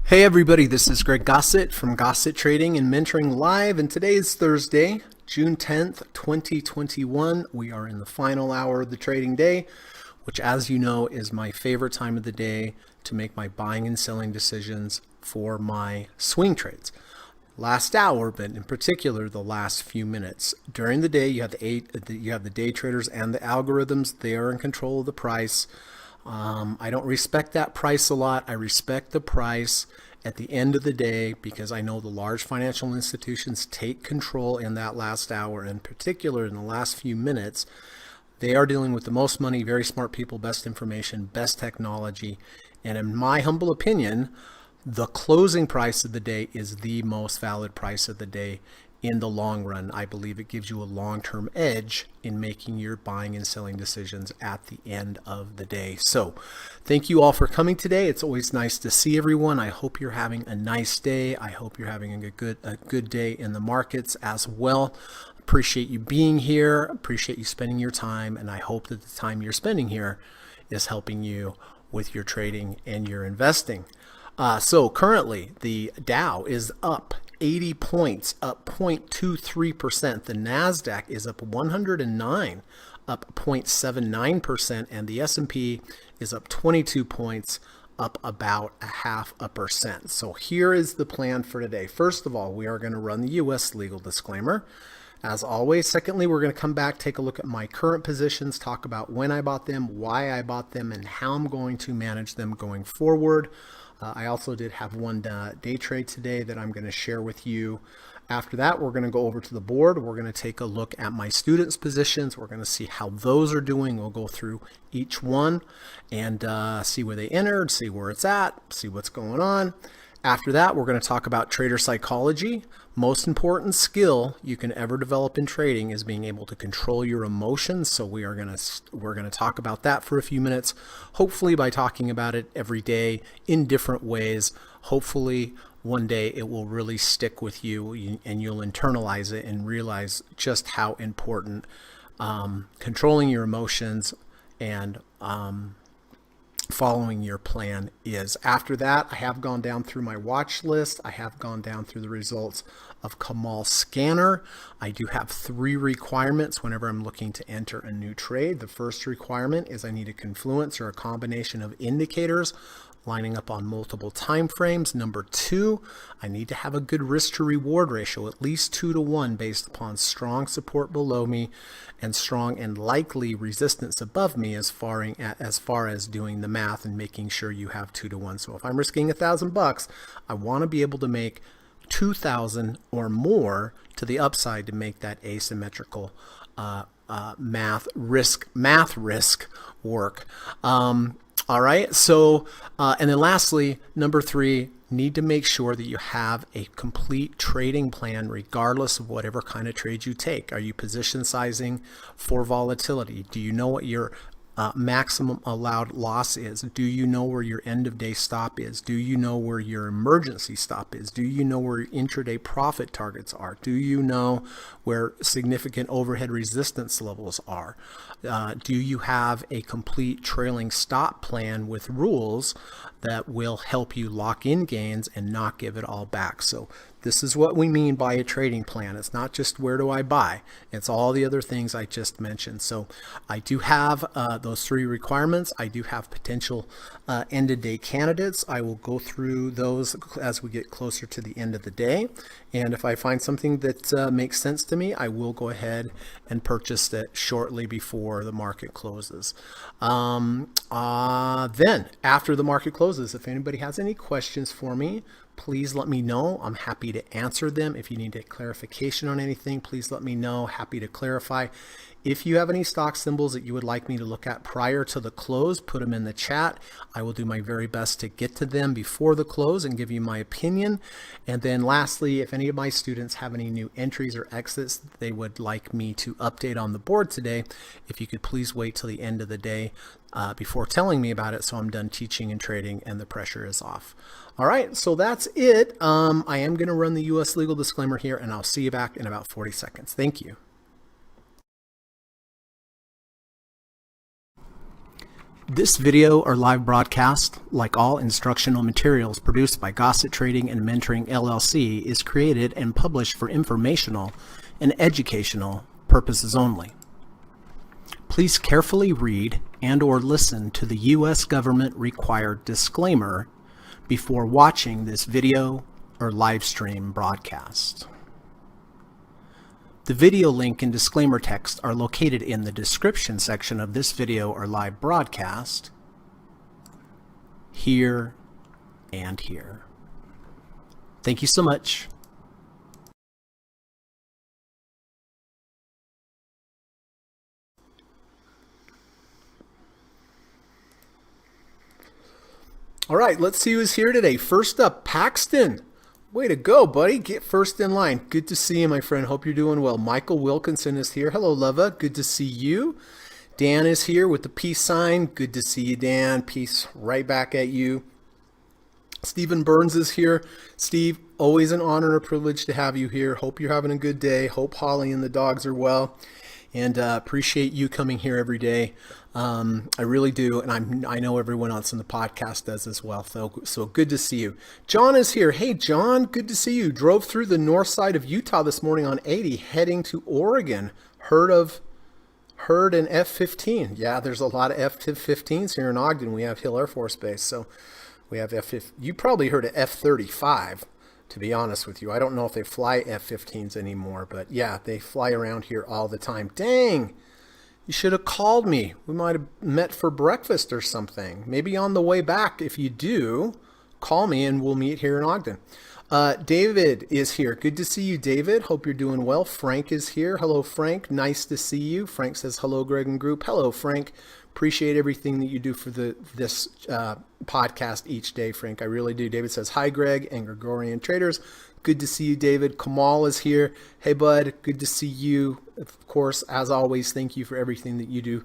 Hey everybody, this is Greg Gossett from Gossett Trading and Mentoring Live, and today is Thursday, June 10th, 2021. We are in the final hour of the trading day, which, as you know, is my favorite time of the day to make my buying and selling decisions for my swing trades. Last hour, but in particular the last few minutes. During the day, you have the day traders and the algorithms. They are in control of the price. I don't respect that price a lot. I respect the price at the end of the day because I know the large financial institutions take control in that last hour, in particular in the last few minutes. They are dealing with the most money, very smart people, best information, best technology. And in my humble opinion, the closing price of the day is the most valid price of the day. In the long run, I believe it gives you a long-term edge in making your buying and selling decisions at the end of the day. So thank you all for coming today. It's always nice to see everyone. I hope you're having a nice day. I hope you're having a good day in the markets as well. Appreciate you being here. Appreciate you spending your time. And I hope that the time you're spending here is helping you with your trading and your investing. So currently the Dow is up 80 points, up 0.23%. The NASDAQ is up 109, up 0.79%, and the S&P is up 22 points, up about 0.5%. So here is the plan for today. First of all, we are going to run the U.S. legal disclaimer, as always. Secondly, we're going to come back, take a look at my current positions, talk about when I bought them, why I bought them, and how I'm going to manage them going forward. I also did have one day trade today that I'm going to share with you. After that, we're going to go over to the board. We're going to take a look at my students' positions. We're going to see how those are doing. We'll go through each one and see where they entered, see where it's at, see what's going on. After that, we're going to talk about trader psychology. Most important skill you can ever develop in trading is being able to control your emotions. So we're going to talk about that for a few minutes, hopefully by talking about it every day in different ways. Hopefully one day it will really stick with you and you'll internalize it and realize just how important controlling your emotions and following your plan is. After that, I have gone down through my watch list. I have gone down through the results of Kamal Scanner. I do have 3 requirements whenever I'm looking to enter a new trade. The first requirement is I need a confluence or a combination of indicators lining up on multiple time frames. Number 2, I need to have a good risk to reward ratio, at least 2-to-1, based upon strong support below me and strong and likely resistance above me, as far as doing the math and making sure you have 2-to-1. So if I'm risking $1,000, I want to be able to make 2,000 or more to the upside to make that asymmetrical math risk work. All right. So, and then lastly, number 3, need to make sure that you have a complete trading plan regardless of whatever kind of trade you take. Are you position sizing for volatility? Do you know what your maximum allowed loss is? Do you know where your end of day stop is? Do you know where your emergency stop is? Do you know where your intraday profit targets are? Do you know where significant overhead resistance levels are? Do you have a complete trailing stop plan with rules that will help you lock in gains and not give it all back? So this is what we mean by a trading plan. It's not just where do I buy. It's all the other things I just mentioned. So I do have those 3 requirements. I do have potential end of day candidates. I will go through those as we get closer to the end of the day. And if I find something that makes sense to me, I will go ahead and purchase it shortly before the market closes. Then after the market closes, if anybody has any questions for me, please let me know. I'm happy to answer them. If you need a clarification on anything, please let me know. Happy to clarify. If you have any stock symbols that you would like me to look at prior to the close, put them in the chat. I will do my very best to get to them before the close and give you my opinion. And then lastly, if any of my students have any new entries or exits they would like me to update on the board today, if you could please wait till the end of the day before telling me about it so I'm done teaching and trading and the pressure is off. All right, so that's it. I am going to run the U.S. legal disclaimer here, and I'll see you back in about 40 seconds. Thank you. This video or live broadcast, like all instructional materials produced by Gossett Trading and Mentoring LLC, is created and published for informational and educational purposes only. Please carefully read and/or listen to the U.S. government required disclaimer before watching this video or live stream broadcast. The video link and disclaimer text are located in the description section of this video or live broadcast, here and here. Thank you so much. All right, let's see who's here today. First up, Paxton. Way to go, buddy. Get first in line. Good to see you, my friend. Hope you're doing well. Michael Wilkinson is here. Hello, Leva. Good to see you. Dan is here with the peace sign. Good to see you, Dan. Peace right back at you. Stephen Burns is here. Steve, always an honor and a privilege to have you here. Hope you're having a good day. Hope Holly and the dogs are well. And appreciate you coming here every day. I really do, and I know everyone else in the podcast does as well. So good to see you. John is here. Hey, John, good to see you. Drove through the north side of Utah this morning on 80, heading to Oregon. Heard an F-15. Yeah, there's a lot of F-15s here in Ogden. We have Hill Air Force Base, so we have F-15. You probably heard of F-35. To be honest with you, I don't know if they fly F-15s anymore, but yeah, they fly around here all the time. Dang, you should have called me. We might have met for breakfast or something. Maybe on the way back. If you do, call me and we'll meet here in Ogden. David is here. Good to see you, David. Hope you're doing well. Frank is here. Hello, Frank. Nice to see you. Frank says, hello, Greg and group. Hello, Frank. Appreciate everything that you do for this podcast each day, Frank. I really do. David says, hi, Greg and Gregorian Traders. Good to see you, David. Kamal is here. Hey, bud. Good to see you. Of course, as always, thank you for everything that you do,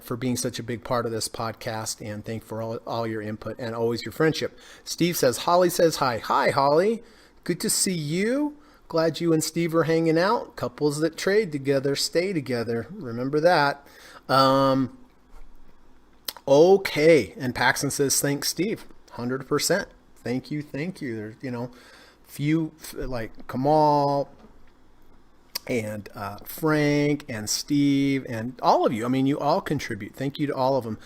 for being such a big part of this podcast, and thank you for all your input and always your friendship. Steve says, Holly says hi. Hi, Holly. Good to see you. Glad you and Steve are hanging out. Couples that trade together stay together. Remember that. Okay, and Paxton says, thanks, Steve. 100%. Thank you. There's, few like Kamal and Frank and Steve and all of you. I mean, you all contribute. Thank you to all of them.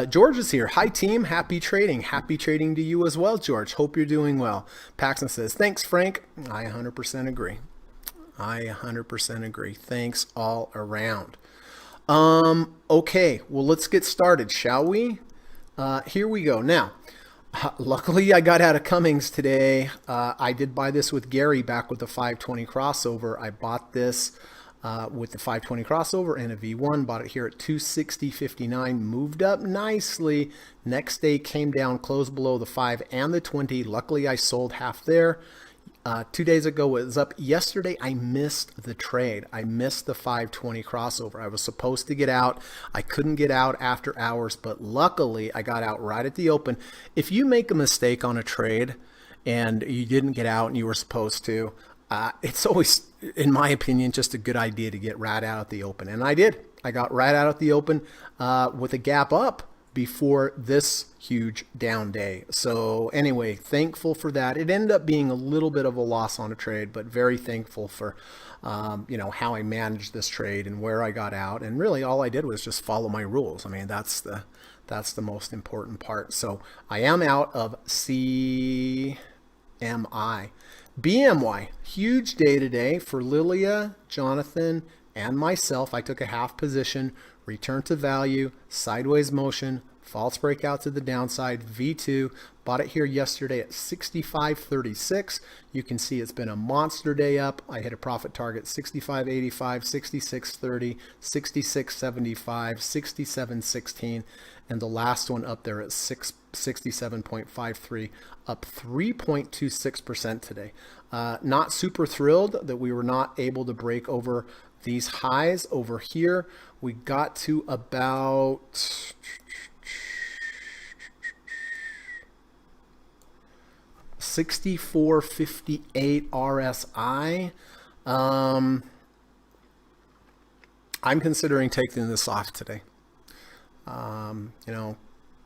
George is here. Hi, team. Happy trading. Happy trading to you as well, George. Hope you're doing well. Paxton says, thanks, Frank. I 100% agree. Thanks all around. Okay, well, let's get started, shall we? Here we go. Now, luckily I got out of Cummings today. I did buy this with Gary back with the 520 crossover. I bought this with the 520 crossover and a V1. Bought it here at 260.59. Moved up nicely. Next day came down, closed below the 5 and the 20. Luckily I sold half there. 2 days ago it was up. Yesterday I missed the trade. I missed the 520 crossover. I was supposed to get out. I couldn't get out after hours, but luckily I got out right at the open. If you make a mistake on a trade and you didn't get out and you were supposed to, it's always, in my opinion, just a good idea to get right out at the open. And I did. I got right out at the open with a gap up before this huge down day. So anyway, thankful for that. It ended up being a little bit of a loss on a trade, but very thankful for how I managed this trade and where I got out. And really all I did was just follow my rules. I mean, that's the most important part. So I am out of CMI. BMY, huge day today for Lilia, Jonathan, and myself. I took a half position, return to value, sideways motion, false breakout to the downside, V2. Bought it here yesterday at 65.36. You can see it's been a monster day up. I hit a profit target 65.85, 66.30, 66.75, 67.16, and the last one up there at 67.53, up 3.26% today. Not super thrilled that we were not able to break over these highs over here. We got to about 64.58 RSI. I'm considering taking this off today. You know,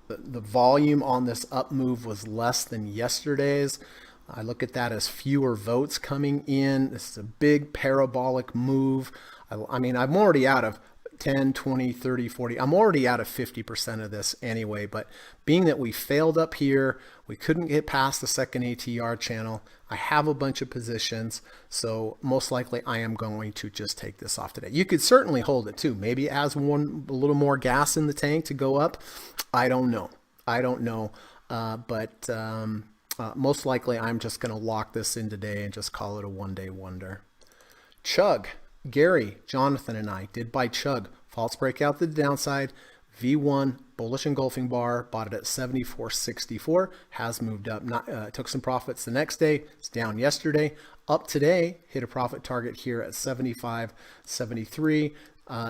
the volume on this up move was less than yesterday's. I look at that as fewer votes coming in. This is a big parabolic move. I mean, I'm already out of 10, 20, 30, 40. I'm already out of 50% of this anyway, but being that we failed up here, we couldn't get past the second ATR channel. I have a bunch of positions, so most likely I am going to just take this off today. You could certainly hold it too. Maybe it has a little more gas in the tank to go up. I don't know. But most likely I'm just going to lock this in today and just call it a one-day wonder. Chug. Gary, Jonathan, and I did buy Chug. False breakout to the downside. V1 bullish engulfing bar. Bought it at 74.64. Has moved up. Took some profits the next day. It's down yesterday. Up today. Hit a profit target here at 75.73.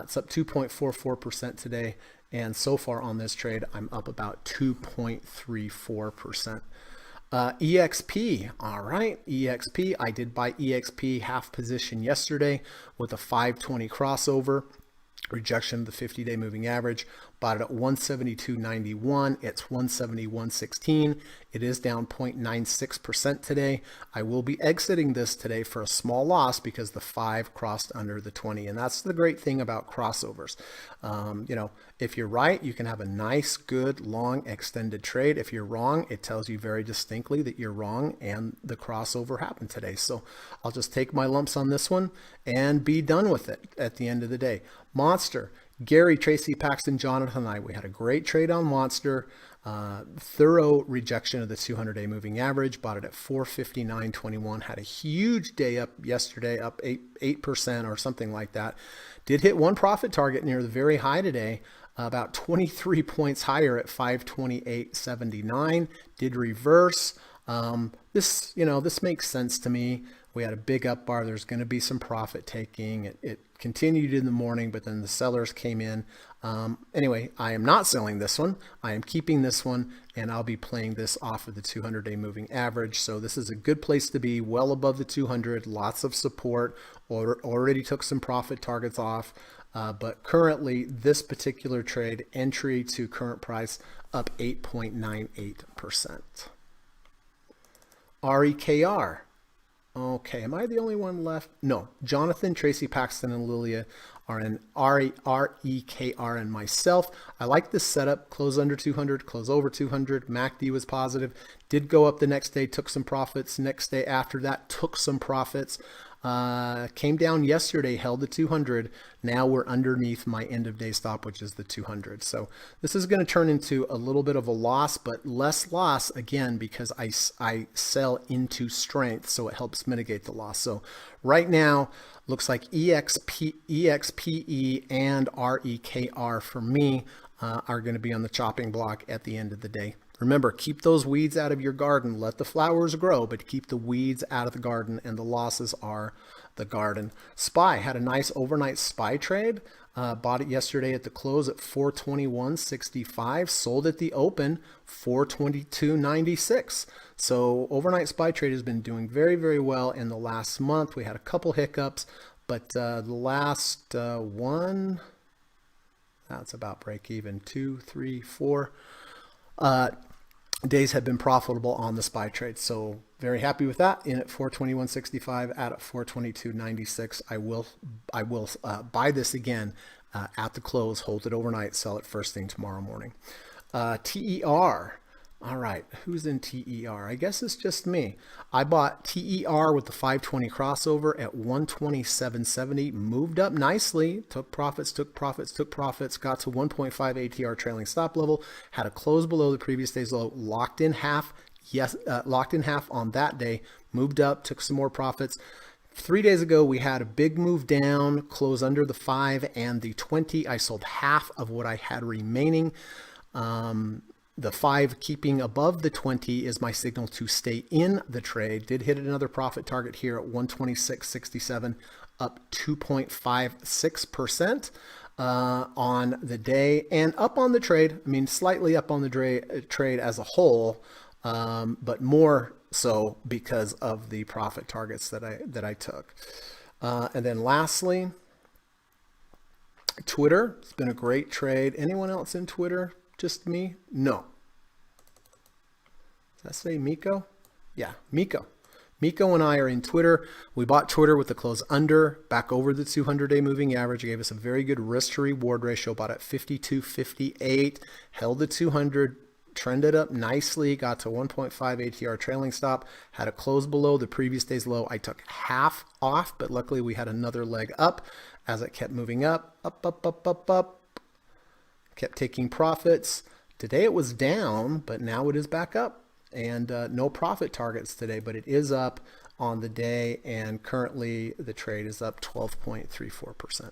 It's up 2.44% today. And so far on this trade, I'm up about 2.34%. EXP, all right, EXP. I did buy EXP half position yesterday with a 520 crossover, rejection of the 50-day moving average. Bought it at 172.91. It's 171.16. It is down 0.96% today. I will be exiting this today for a small loss because the 5 crossed under the 20. And that's the great thing about crossovers. You know, if you're right, you can have a nice, good, long, extended trade. If you're wrong, it tells you very distinctly that you're wrong and the crossover happened today. So I'll just take my lumps on this one and be done with it at the end of the day. Monster. Gary, Tracy, Paxton, Jonathan, and I, we had a great trade on Monster. Thorough rejection of the 200-day moving average. Bought it at 459.21. Had a huge day up yesterday, up 8% or something like that. Did hit one profit target near the very high today, about 23 points higher at 528.79. Did reverse. This makes sense to me. We had a big up bar. There's going to be some profit taking. It continued in the morning, but then the sellers came in. Anyway, I am not selling this one. I am keeping this one, and I'll be playing this off of the 200-day moving average. So this is a good place to be, well above the 200, lots of support. Already took some profit targets off. But currently, this particular trade, entry to current price, up 8.98%. REKR. Okay, am I the only one left? No, Jonathan, Tracy, Paxton, and Lilia are in REKR and myself. I like this setup. Close under 200, close over 200. MACD was positive. Did go up the next day, took some profits. Next day after that, took some profits. Came down yesterday, held the 200. Now we're underneath my end of day stop, which is the 200. So this is going to turn into a little bit of a loss, but less loss again because I sell into strength, so it helps mitigate the loss. So right now looks like EXPE and REKR for me are going to be on the chopping block at the end of the day. Remember, keep those weeds out of your garden. Let the flowers grow, but keep the weeds out of the garden, and the losses are the garden. SPY had a nice overnight SPY trade. Bought it yesterday at the close at 421.65. Sold at the open 422.96. So overnight SPY trade has been doing very, very well in the last month. We had a couple hiccups, but the last one, that's about break even. 2, 3, 4. Days have been profitable on the SPY trade. So very happy with that. In at 421.65, out at 422.96. I will buy this again at the close, hold it overnight, sell it first thing tomorrow morning. TER. All right, who's in TER? I guess it's just me. I bought TER with the 520 crossover at 127.70, moved up nicely, took profits, got to 1.5 ATR trailing stop level, had a close below the previous day's low, locked in half on that day, moved up, took some more profits. 3 days ago, we had a big move down, close under the 5 and the 20. I sold half of what I had remaining. The 5 keeping above the 20 is my signal to stay in the trade. Did hit another profit target here at 126.67, up 2.56% on the day, and up on the trade. I mean, slightly up on the trade as a whole, but more so because of the profit targets that I took. And then lastly, Twitter, it's been a great trade. Anyone else in Twitter? Just me? No. Does that say Miko? Yeah, Miko. Miko and I are in Twitter. We bought Twitter with the close under, back over the 200-day moving average. It gave us a very good risk to reward ratio, bought at 52.58, held the 200, trended up nicely, got to 1.5 ATR trailing stop, had a close below the previous day's low. I took half off, but luckily we had another leg up as it kept moving up, up. Kept taking profits. Today it was down, but now it is back up. And no profit targets today, but it is up on the day, and currently the trade is up 12.34%.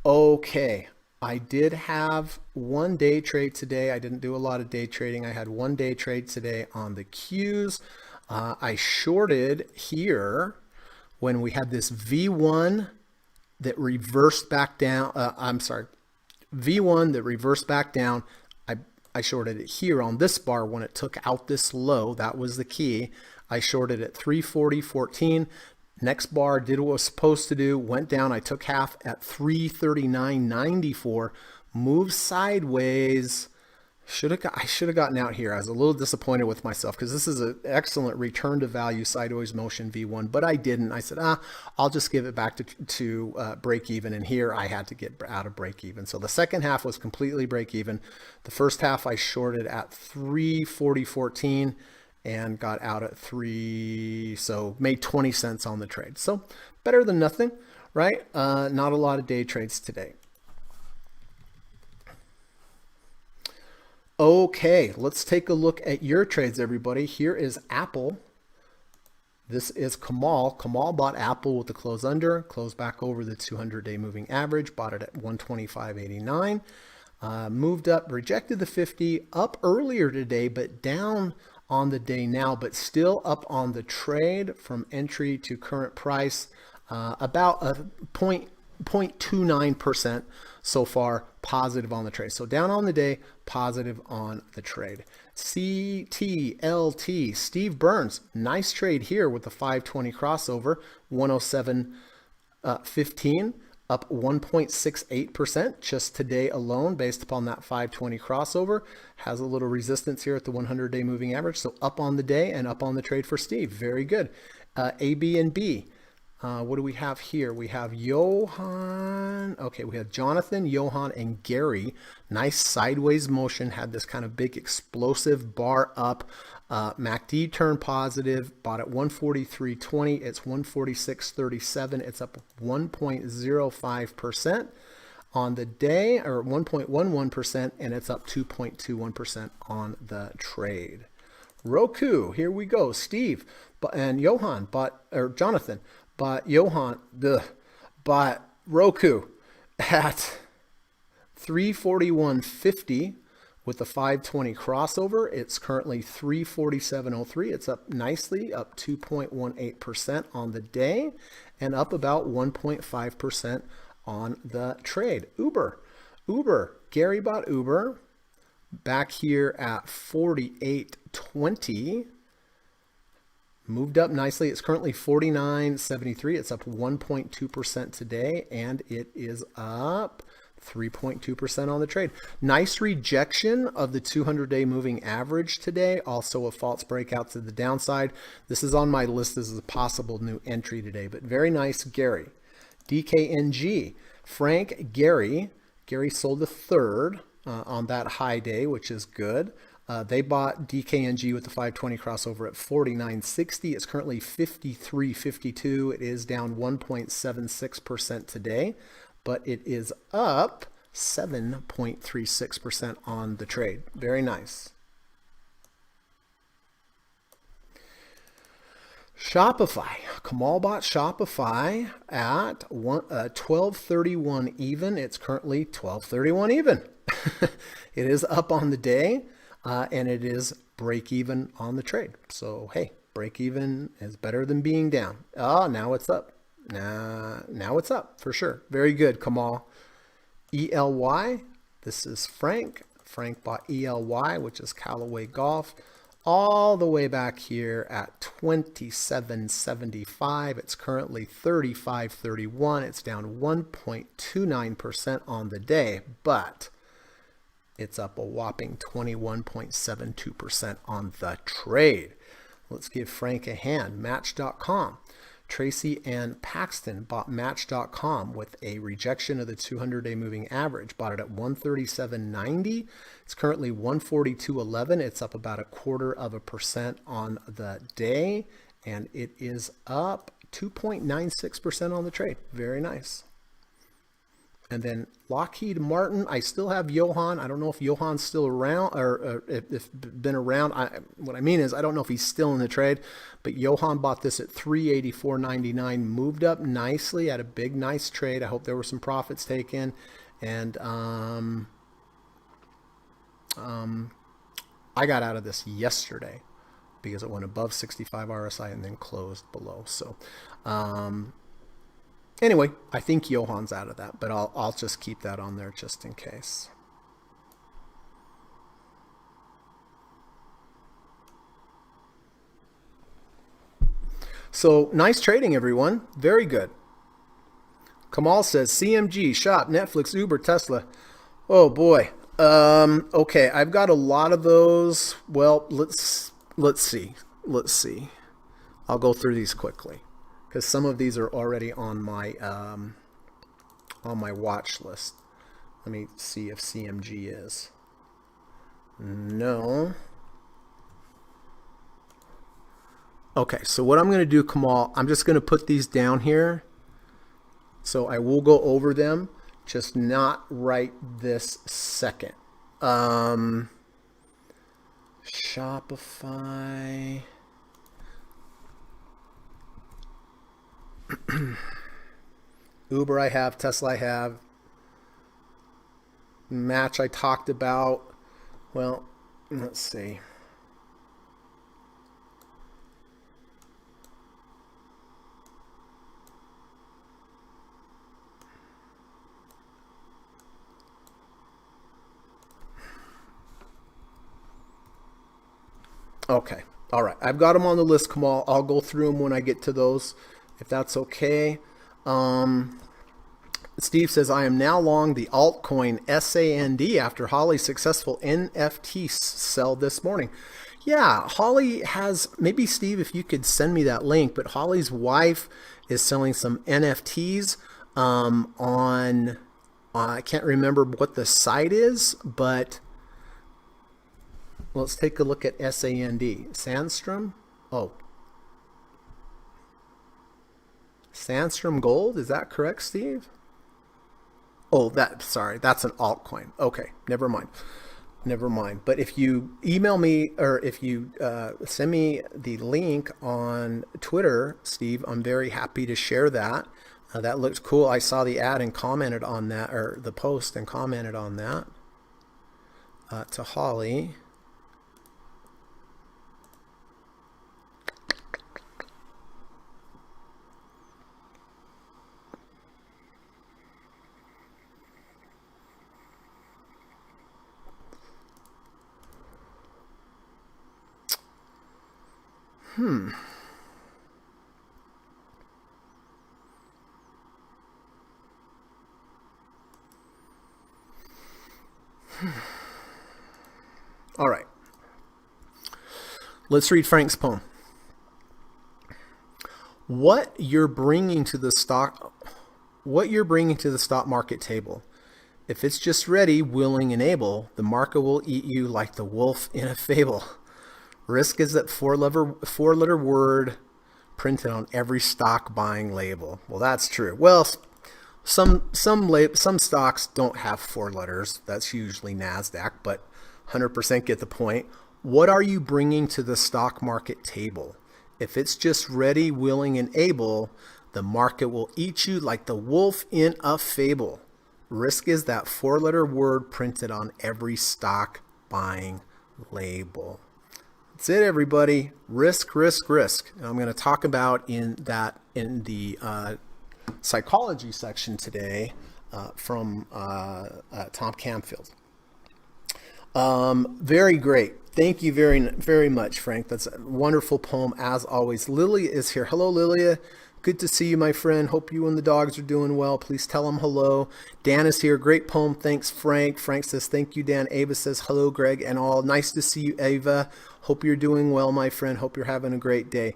Okay, I did have one day trade today. I didn't do a lot of day trading. I had one day trade today on the Qs. I shorted here when we had this V1 that reversed back down. V1 that reversed back down. I shorted it here on this bar when it took out this low. That was the key. I shorted at 340.14. Next bar did what it was supposed to do, went down. I took half at 339.94, moved sideways. I should have gotten out here. I was a little disappointed with myself because this is an excellent return to value sideways motion V1, but I didn't. I said, I'll just give it back to break even. And here I had to get out of break even. So the second half was completely break even. The first half I shorted at 340.14 and got out at 3. So made 20 cents on the trade. So better than nothing, right? Not a lot of day trades today. Okay, let's take a look at your trades, everybody. Here is Apple. This is Kamal. Kamal bought Apple with the close under, closed back over the 200-day moving average, bought it at 125.89. Moved up, rejected the 50, up earlier today, but down on the day now, but still up on the trade from entry to current price, about a 0.29% so far positive on the trade. So down on the day, positive on the trade. CTLT, Steve Burns, nice trade here with the 520 crossover, 107.15, up 1.68% just today alone based upon that 520 crossover. Has a little resistance here at the 100-day moving average. So up on the day and up on the trade for Steve. Very good. A, B, and B. What do we have here? We have Johan. Okay, we have Jonathan, Johan, and Gary. Nice sideways motion. Had this kind of big explosive bar up. MACD turned positive. Bought at 143.20. It's 146.37. It's up 1.05% on the day, or 1.11%, and it's up 2.21% on the trade. Roku, here we go. Steve and Johan Jonathan. But Roku at 341.50 with the 520 crossover. It's currently 347.03. It's up nicely, up 2.18% on the day and up about 1.5% on the trade. Uber, Gary bought Uber back here at 48.20. Moved up nicely. It's currently 49.73. It's up 1.2% today, and it is up 3.2% on the trade. Nice rejection of the 200-day moving average today. Also a false breakout to the downside. This is on my list. This is a possible new entry today, but very nice, Gary. DKNG, Frank, Gary sold a third on that high day, which is good. They bought DKNG with the 520 crossover at 49.60. It's currently 53.52. It is down 1.76% today, but it is up 7.36% on the trade. Very nice. Shopify. Kamal bought Shopify at 12.31 even. It's currently 12.31 even. It is up on the day. And it is break even on the trade. So, hey, break even is better than being down. Now it's up. Now it's up for sure. Very good, Kamal. ELY, this is Frank. Frank bought ELY, which is Callaway Golf. all the way back here at 27.75. It's currently 35.31. It's down 1.29% on the day, but it's up a whopping 21.72% on the trade. Let's give Frank a hand. Match.com. Tracy and Paxton bought Match.com with a rejection of the 200-day moving average. Bought it at 137.90. It's currently 142.11. It's up about 0.25% on the day, and it is up 2.96% on the trade. Very nice. And then Lockheed Martin, I still have Johan. I don't know if Johan's still around or if been around. What I mean is I don't know if he's still in the trade, but Johan bought this at 384.99, moved up nicely, had a big, nice trade. I hope there were some profits taken. And I got out of this yesterday because it went above 65 RSI and then closed below. So, anyway, I think Johan's out of that, but I'll just keep that on there just in case. So nice trading, everyone. Very good. Kamal says CMG, Shop, Netflix, Uber, Tesla. Oh boy. Okay, I've got a lot of those. Well, let's see. I'll go through these quickly, because some of these are already on my watch list. Let me see if CMG is. No. Okay, so what I'm going to do, Kamal, I'm just going to put these down here. So I will go over them, just not right this second. Shopify. Uber I have, Tesla I have, Match I talked about. Well, let's see. Okay, all right. I've got them on the list, Kamal. I'll go through them when I get to those, if that's okay. Steve says, I am now long the altcoin SAND after Holly's successful NFT sell this morning. Yeah, Holly has, maybe Steve, if you could send me that link, but Holly's wife is selling some NFTs on, I can't remember what the site is, but let's take a look at SAND. Sandstrom? Oh. Sandstrom Gold, is that correct, Steve? Oh, sorry, that's an altcoin. Okay, never mind. But if you email me or if you send me the link on Twitter, Steve, I'm very happy to share that. That looks cool. I saw the ad and commented on that, or the post and commented on that to Holly. All right. Let's read Frank's poem. What you're bringing to the stock market table. If it's just ready, willing, and able, the market will eat you like the wolf in a fable. Risk is that four-letter word printed on every stock buying label. Well, that's true. Well, some stocks don't have 4 letters. That's usually NASDAQ, but 100% get the point. What are you bringing to the stock market table? If it's just ready, willing, and able, the market will eat you like the wolf in a fable. Risk is that 4-letter word printed on every stock buying label. That's it, everybody. Risk, risk, risk. And I'm going to talk about in the psychology section today from Tom Camfield. Very great. Thank you very much, Frank. That's a wonderful poem as always. Lilia is here. Hello, Lilia. Good to see you, my friend. Hope you and the dogs are doing well. Please tell them hello. Dan is here. Great poem. Thanks, Frank. Frank says, thank you, Dan. Ava says, hello, Greg and all. Nice to see you, Ava. Hope you're doing well, my friend. Hope you're having a great day.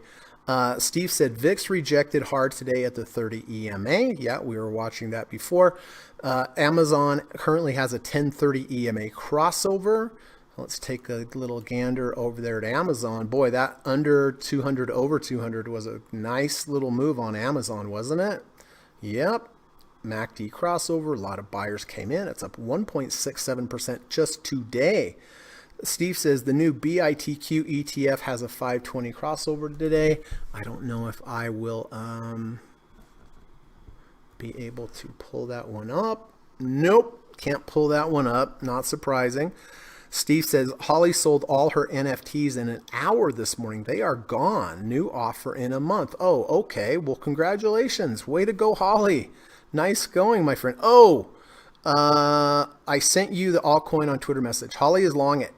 Steve said, VIX rejected hard today at the 30 EMA. Yeah, we were watching that before. Amazon currently has a 1030 EMA crossover. Let's take a little gander over there at Amazon. Boy, that under 200, over 200 was a nice little move on Amazon, wasn't it? Yep. MACD crossover. A lot of buyers came in. It's up 1.67% just today. Steve says the new BITQ ETF has a 520 crossover today. I don't know if I will be able to pull that one up. Nope, can't pull that one up. Not surprising. Steve says Holly sold all her NFTs in an hour this morning. They are gone. New offer in a month. Oh, okay. Well, congratulations. Way to go, Holly. Nice going, my friend. Oh, I sent you the altcoin on Twitter message. Holly is long at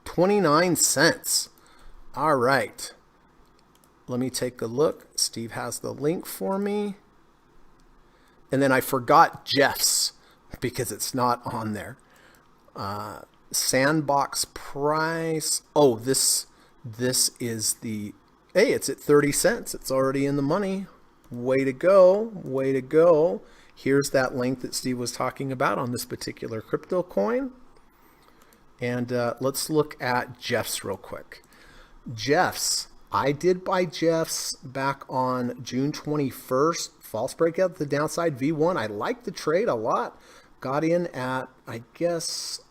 29 cents. All right. Let me take a look. Steve has the link for me. And then I forgot Jeff's because it's not on there. Sandbox price. Oh, this is the, hey, it's at 30 cents. It's already in the money. Way to go. Way to go. Here's that link that Steve was talking about on this particular crypto coin. And let's look at Jeff's real quick. Jeff's, I did buy Jeff's back on June 21st. False breakout, the downside V1. I like the trade a lot. Got in at, I guess,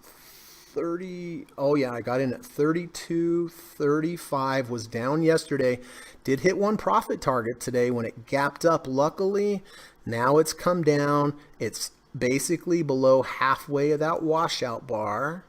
30. Oh yeah, I got in at 32.35. Was down yesterday. Did hit one profit target today when it gapped up. Luckily, now it's come down. It's basically below halfway of that washout bar.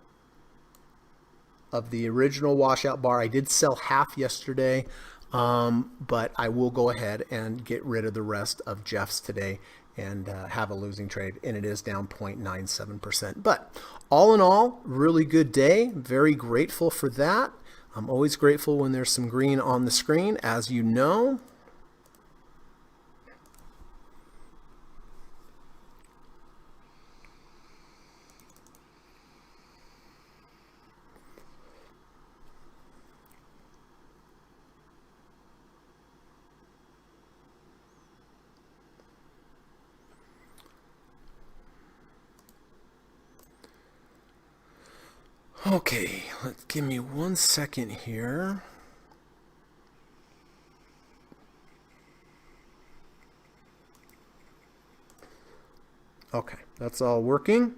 Of the original washout bar. I did sell half yesterday, but I will go ahead and get rid of the rest of Jeff's today and have a losing trade, and it is down 0.97%. But all in all, really good day. Very grateful for that. I'm always grateful when there's some green on the screen, as you know. Okay, give me 1 second here. Okay, that's all working.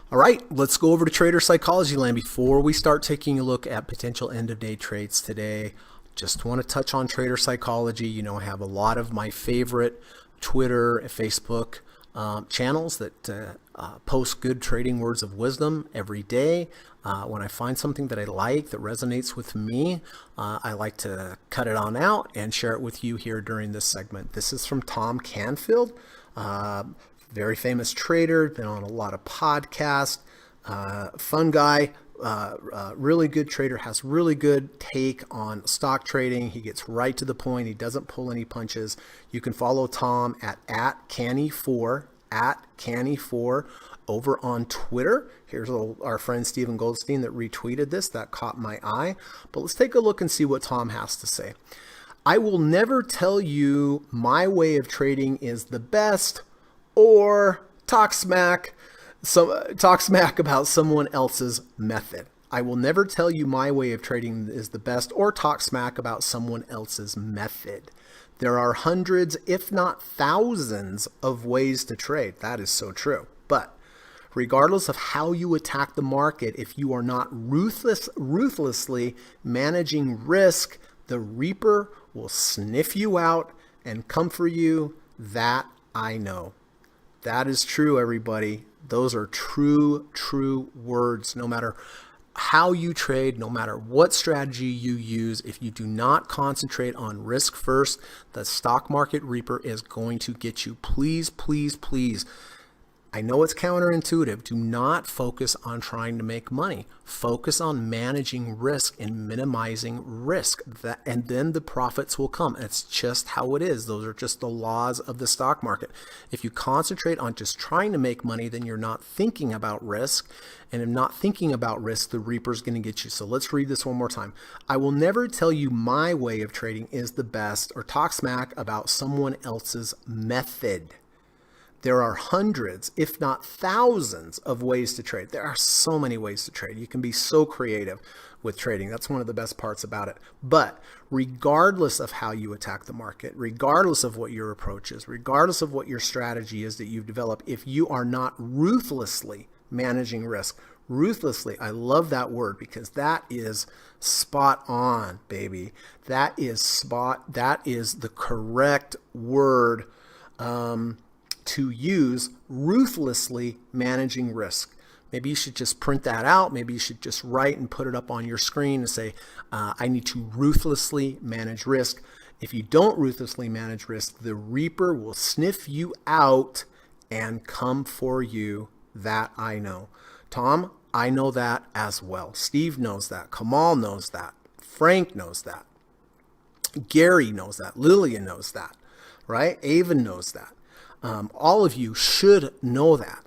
All right, let's go over to Trader Psychology Land. Before we start taking a look at potential end-of-day trades today, just want to touch on Trader Psychology. You know, I have a lot of my favorite Twitter and Facebook channels that post good trading words of wisdom every day. When I find something that I like, that resonates with me, I like to cut it on out and share it with you here during this segment. This is from Tom Canfield. Very famous trader, been on a lot of podcasts, fun guy, really good trader, has really good take on stock trading. He gets right to the point. He doesn't pull any punches. You can follow Tom at Canny4, over on Twitter. Here's our friend Stephen Goldstein that retweeted this. That caught my eye. But let's take a look and see what Tom has to say. I will never tell you my way of trading is the best, or talk smack about someone else's method. I will never tell you my way of trading is the best or talk smack about someone else's method. There are hundreds, if not thousands, of ways to trade. That is so true. But regardless of how you attack the market, if you are not ruthlessly managing risk, the Reaper will sniff you out and come for you. That I know. That is true, everybody. Those are true words. No matter how you trade, no matter what strategy you use, if you do not concentrate on risk first, the stock market reaper is going to get you. Please, please, please. I know it's counterintuitive. Do not focus on trying to make money. Focus on managing risk and minimizing risk. And then the profits will come. It's just how it is. Those are just the laws of the stock market. If you concentrate on just trying to make money, then you're not thinking about risk. And if not thinking about risk, the reaper's going to get you. So let's read this one more time. I will never tell you my way of trading is the best or talk smack about someone else's method. There are hundreds, if not thousands, of ways to trade. There are so many ways to trade. You can be so creative with trading. That's one of the best parts about it. But regardless of how you attack the market, regardless of what your approach is, regardless of what your strategy is that you've developed, if you are not ruthlessly managing risk, ruthlessly, I love that word because that is spot on, baby. That is the correct word to use, ruthlessly managing risk. Maybe you should just print that out. Maybe you should just write and put it up on your screen and say, I need to ruthlessly manage risk. If you don't ruthlessly manage risk, the reaper will sniff you out and come for you. That I know. Tom, I know that as well. Steve knows that. Kamal knows that. Frank knows that. Gary knows that. Lillian knows that, right? Avon knows that. All of you should know that.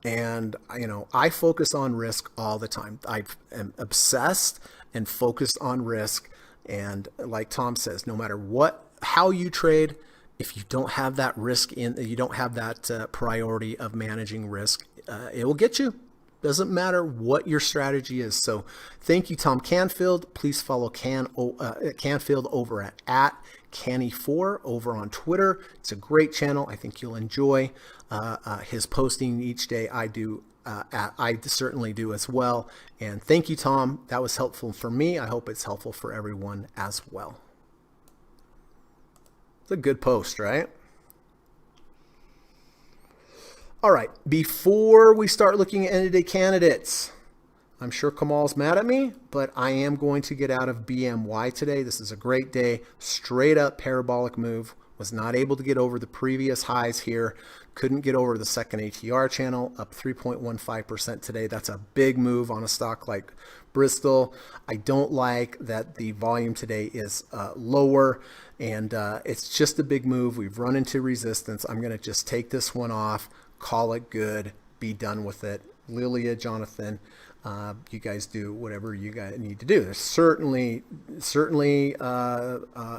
And, I focus on risk all the time. I am obsessed and focused on risk. And like Tom says, no matter how you trade, if you don't have that risk you don't have that priority of managing risk, it will get you. Doesn't matter what your strategy is. So thank you, Tom Canfield. Please follow Canfield over at Canny4 over on Twitter. It's a great channel. I think you'll enjoy his posting each day. I certainly do as well. And thank you, Tom. That was helpful for me. I hope it's helpful for everyone as well. It's a good post, right? All right, before we start looking at end-of-day candidates, I'm sure Kamal's mad at me, but I am going to get out of BMY today. This is a great day. Straight up parabolic move. Was not able to get over the previous highs here. Couldn't get over the second ATR channel, up 3.15% today. That's a big move on a stock like Bristol. I don't like that the volume today is lower, and it's just a big move. We've run into resistance. I'm going to just take this one off, call it good, be done with it. Lilia, Jonathan, you guys do whatever you guys need to do. There's certainly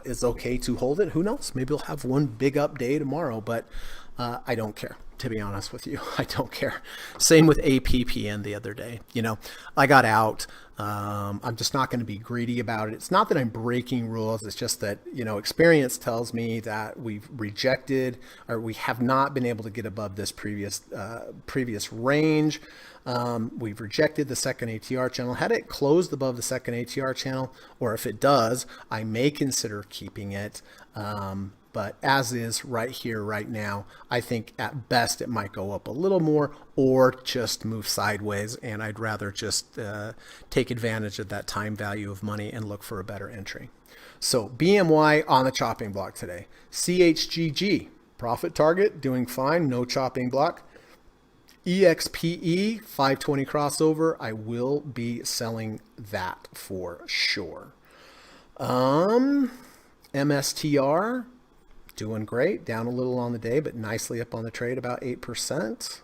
is okay to hold it. Who knows? Maybe we'll have one big up day tomorrow, but I don't care. To be honest with you, I don't care. Same with APPN the other day. I got out. I'm just not going to be greedy about it. It's not that I'm breaking rules. It's just that, experience tells me that we've rejected, or we have not been able to get above this previous range. We've rejected the second ATR channel. Had it closed above the second ATR channel, or if it does, I may consider keeping it. But as is right here, right now, I think at best it might go up a little more or just move sideways. And I'd rather just take advantage of that time value of money and look for a better entry. So BMY on the chopping block today. CHGG, profit target, doing fine, no chopping block. EXPE, 520 crossover. I will be selling that for sure. MSTR. Doing great, down a little on the day, but nicely up on the trade, about 8%.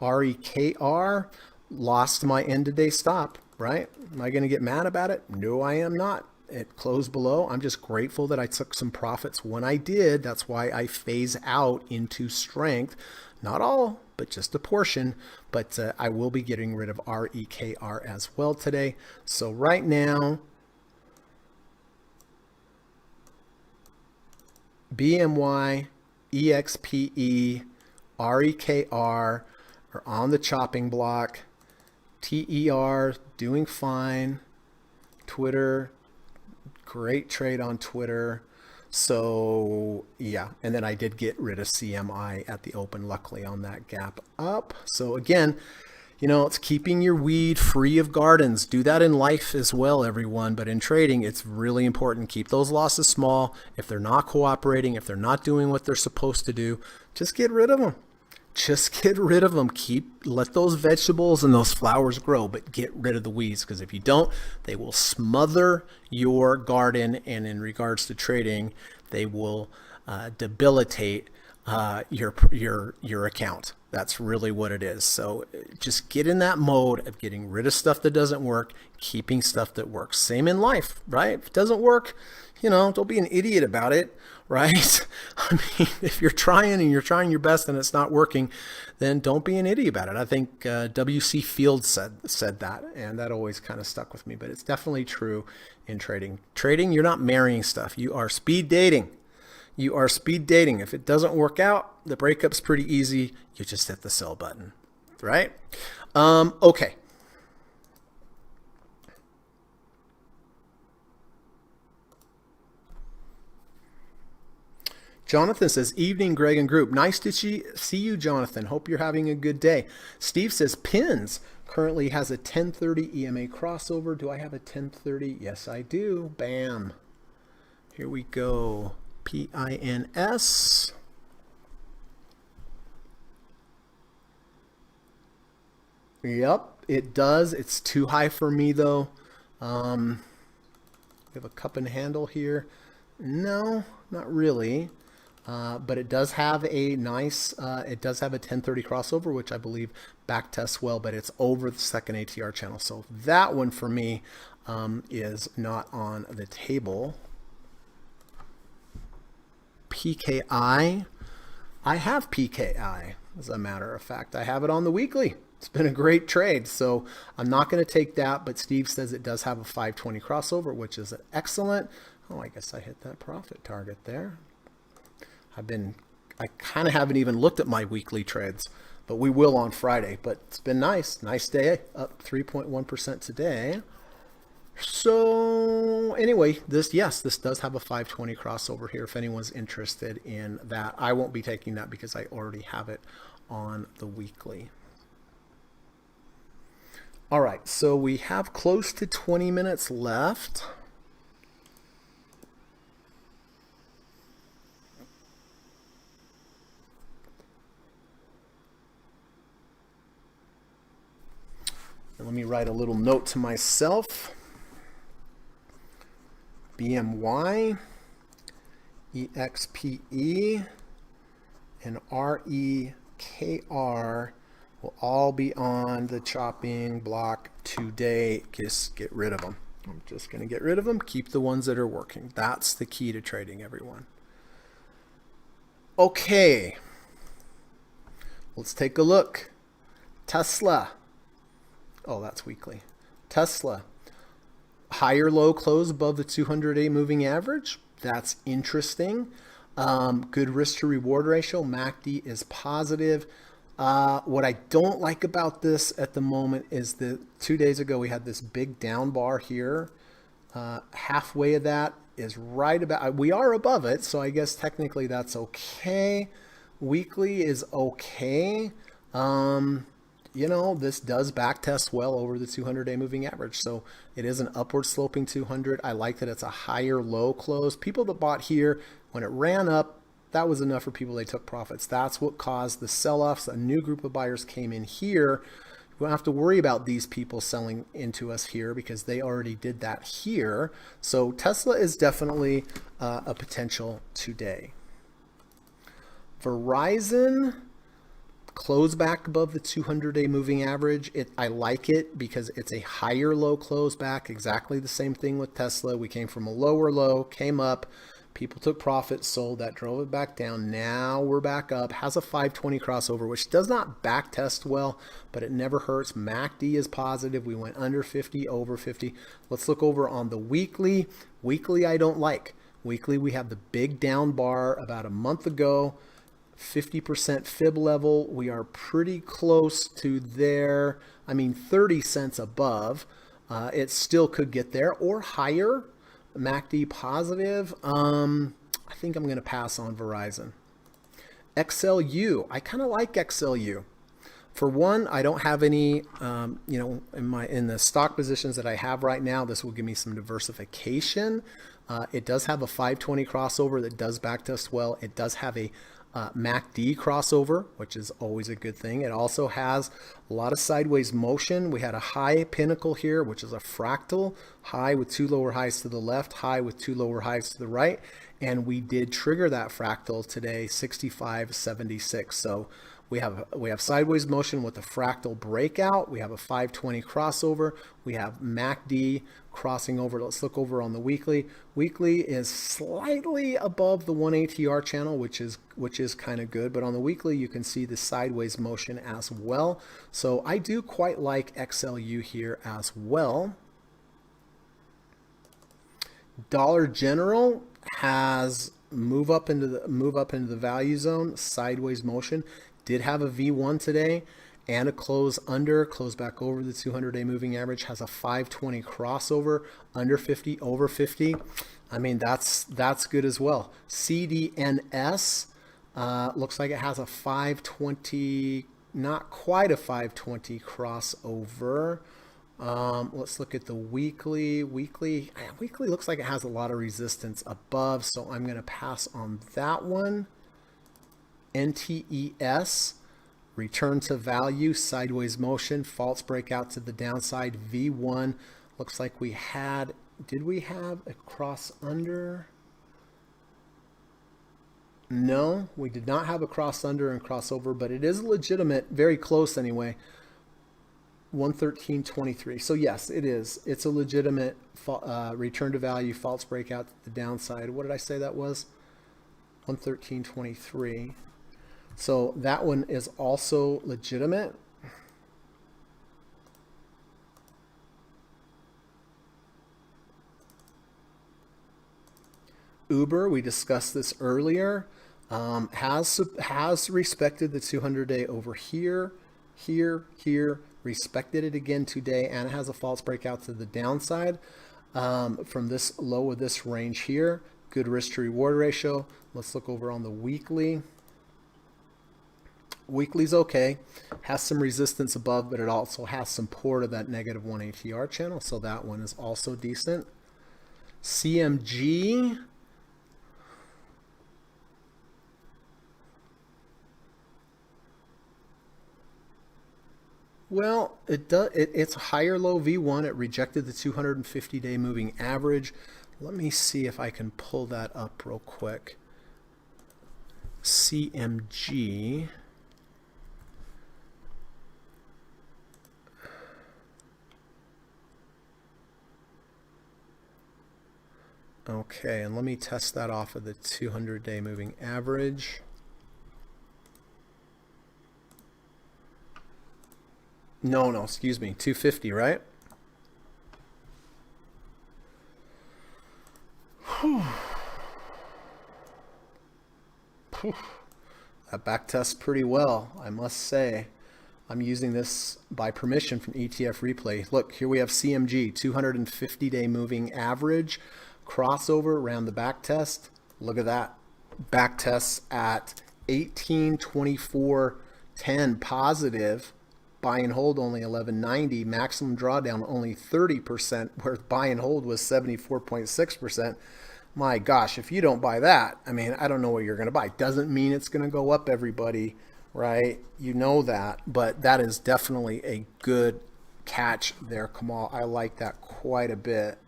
REKR, lost my end of day stop, right? Am I going to get mad about it? No, I am not. It closed below. I'm just grateful that I took some profits when I did. That's why I phase out into strength. Not all, but just a portion. But I will be getting rid of REKR as well today. So right now, BMY, EXPE, REKR are on the chopping block. TER doing fine. Twitter, great trade on Twitter. So yeah, and then I did get rid of CMI at the open, luckily on that gap up. So again, You know, it's keeping your weed free of gardens. Do that in life as well, everyone. But in trading, it's really important. Keep those losses small. If they're not cooperating, if they're not doing what they're supposed to do, just get rid of them. Just get rid of them. Let those vegetables and those flowers grow, but get rid of the weeds, because if you don't, they will smother your garden. And in regards to trading, they will debilitate your account. That's really what it is. So just get in that mode of getting rid of stuff that doesn't work, keeping stuff that works. Same in life, right? If it doesn't work, don't be an idiot about it, right? I mean, if you're trying and you're trying your best and it's not working, then don't be an idiot about it. I think W.C. Fields said that, and that always kind of stuck with me. But it's definitely true in trading. Trading, you're not marrying stuff. You are speed dating. You are speed dating. If it doesn't work out, the breakup's pretty easy. You just hit the sell button, right? Okay. Jonathan says, evening, Greg and group. Nice to see you, Jonathan. Hope you're having a good day. Steve says, Pins currently has a 1030 EMA crossover. Do I have a 1030? Yes, I do. Bam. Here we go. PINS. Yep, it does. It's too high for me though. We have a cup and handle here. No, not really. But it does have a nice, it does have a 1030 crossover, which I believe back tests well, but it's over the second ATR channel. So that one for me is not on the table. PKI. I have PKI, as a matter of fact. I have it on the weekly. It's been a great trade, so I'm not going to take that, but Steve says it does have a 520 crossover, which is excellent. Oh, I guess I hit that profit target there. I kind of haven't even looked at my weekly trades, but we will on Friday. But it's been nice. Nice day, up 3.1% today. So anyway, this does have a 520 crossover here if anyone's interested in that. I won't be taking that because I already have it on the weekly. All right, so we have close to 20 minutes left. Let me write a little note to myself. BMY, EXPE, and REKR will all be on the chopping block today. Just get rid of them. I'm just going to get rid of them. Keep the ones that are working. That's the key to trading, everyone. Okay. Let's take a look. Tesla. Oh, that's weekly. Tesla. Higher low close above the 200-day moving average. That's interesting. Good risk to reward ratio. MACD is positive. What I don't like about this at the moment is that 2 days ago we had this big down bar here. Halfway of that is right about, we are above it, so I guess technically that's okay. Weekly is okay. This does backtest well over the 200-day moving average. So it is an upward sloping 200. I like that it's a higher low close. People that bought here, when it ran up, that was enough for people. They took profits. That's what caused the sell-offs. A new group of buyers came in here. We don't have to worry about these people selling into us here because they already did that here. So Tesla is definitely a potential today. Verizon. Close back above the 200-day moving average. I like it because it's a higher low close back. Exactly the same thing with Tesla. We came from a lower low, came up, people took profit, sold, that drove it back down. Now we're back up. Has a 520 crossover, which does not back test well, but it never hurts. MACD is positive. We went under 50, over 50. Let's look over on the weekly. Weekly I don't like. Weekly we have the big down bar about a month ago. 50% fib level. We are pretty close to there. 30 cents above. It still could get there or higher. MACD positive. I think I'm going to pass on Verizon. XLU. I kind of like XLU. For one, I don't have any, in the stock positions that I have right now. This will give me some diversification. It does have a 520 crossover that does backtest well. It does have a MACD crossover, which is always a good thing. It also has a lot of sideways motion. We had a high pinnacle here, which is a fractal, high with two lower highs to the left, high with two lower highs to the right. And we did trigger that fractal today, 65.76. So we have sideways motion with a fractal breakout. We have a 520 crossover. We have MACD crossing over. Let's look over on the weekly. Weekly is slightly above the 1 ATR channel, which is kind of good. But on the weekly, you can see the sideways motion as well. So I do quite like XLU here as well. Dollar General has move up into the value zone, sideways motion. Did have a V1 today and a close back over the 200-day moving average, has a 520 crossover, under 50, over 50. I mean, that's good as well. CDNS looks like it has a 520, not quite a 520 crossover. Let's look at the weekly. Weekly looks like it has a lot of resistance above, so I'm going to pass on that one. NTES, return to value, sideways motion, false breakout to the downside. V1 looks like we had, did we have a cross under? No, we did not have a cross under and crossover, but it is legitimate, very close anyway. 113.23. So yes, it is. It's a legitimate return to value, false breakout to the downside. What did I say that was? 113.23. So that one is also legitimate. Uber, we discussed this earlier, has respected the 200-day over here, respected it again today, and it has a false breakout to the downside from this low of this range here. Good risk to reward ratio. Let's look over on the weekly. Weekly's okay, has some resistance above, but it also has support of that negative 1 ATR channel, so that one is also decent. CMG, well, it's a higher low V1. It rejected the 250-day moving average. Let me see if I can pull that up real quick. CMG. Okay, and let me test that off of the 200-day moving average. No, excuse me, 250, right? Whew. That back tests pretty well, I must say. I'm using this by permission from ETF Replay. Look, here we have CMG, 250-day moving average, crossover around the back test. Look at that. Back tests at 18.24.10 positive. Buy and hold only 11.90. Maximum drawdown only 30%, where buy and hold was 74.6%. My gosh, if you don't buy that, I mean, I don't know what you're going to buy. Doesn't mean it's going to go up, everybody, right? You know that, but that is definitely a good catch there, Kamal. I like that quite a bit.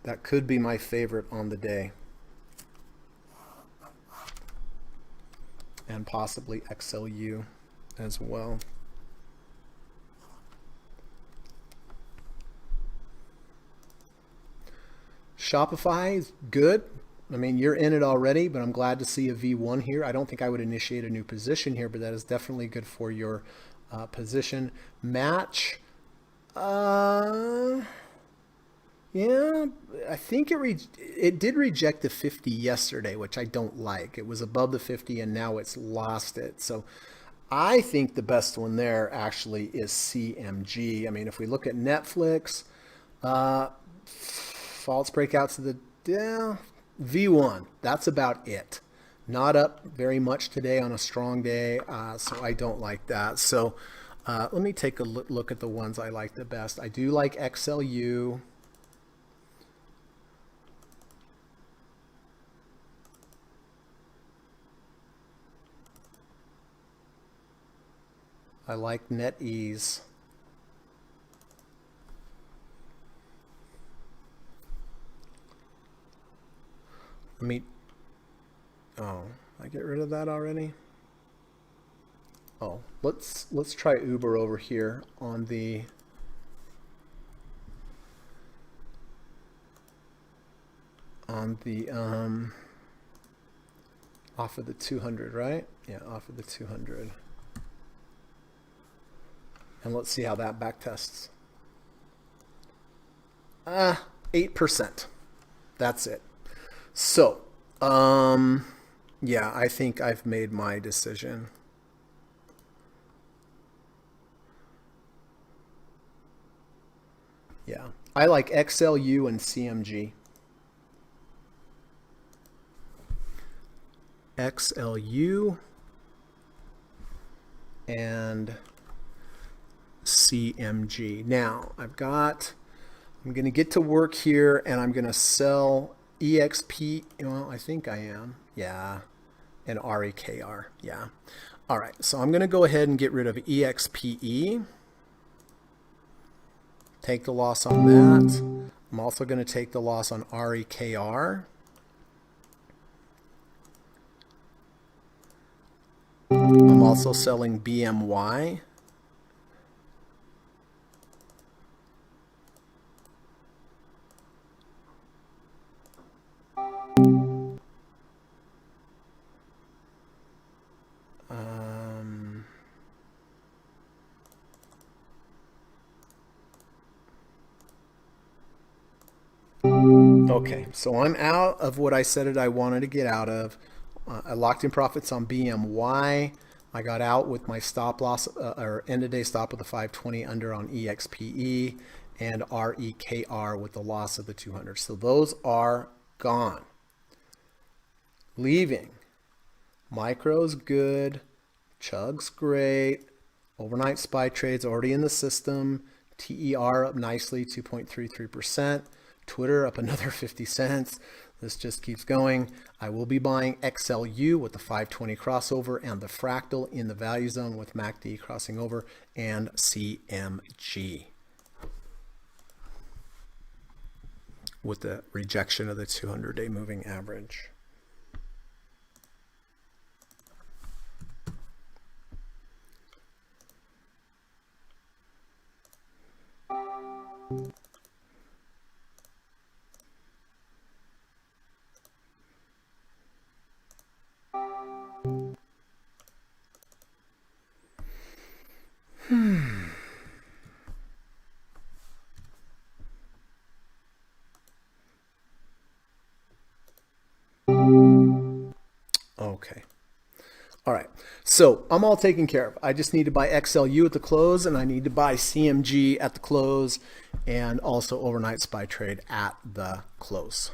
That could be my favorite on the day. And possibly XLU as well. Shopify is good. I mean, you're in it already, but I'm glad to see a V1 here. I don't think I would initiate a new position here, but that is definitely good for your position. Match. Yeah, I think it did reject the 50 yesterday, which I don't like. It was above the 50 and now it's lost it. So I think the best one there actually is CMG. I mean, if we look at Netflix, false breakout to the Yeah, V1. That's about it. Not up very much today on a strong day, so I don't like that. So let me take a look at the ones I like the best. I do like XLU. I like NetEase. Let me, oh, I get rid of that already? Oh, let's try Uber over here on the off of the 200, right? Yeah, off of the 200. And let's see how that back tests. 8%. That's it. So, yeah, I think I've made my decision. Yeah, I like XLU and CMG. XLU and CMG. Now I'm going to get to work here and I'm going to sell EXP. Well, I think I am. Yeah. And REKR. Yeah. All right. So I'm going to go ahead and get rid of EXPE. Take the loss on that. I'm also going to take the loss on REKR. I'm also selling BMY. Okay, so I'm out of what I said I wanted to get out of. I locked in profits on BMY. I got out with my stop loss or end of day stop with the 520 under on EXPE and REKR with the loss of the 200. So those are gone. Leaving Micro's good, Chug's great, overnight SPY trades already in the system, TER up nicely 2.33%. Twitter up another 50 cents. This just keeps going. I will be buying XLU with the 520 crossover and the fractal in the value zone with MACD crossing over and CMG with the rejection of the 200-day moving average. Okay. All right. So I'm all taken care of. I just need to buy XLU at the close and I need to buy CMG at the close and also overnight SPY trade at the close.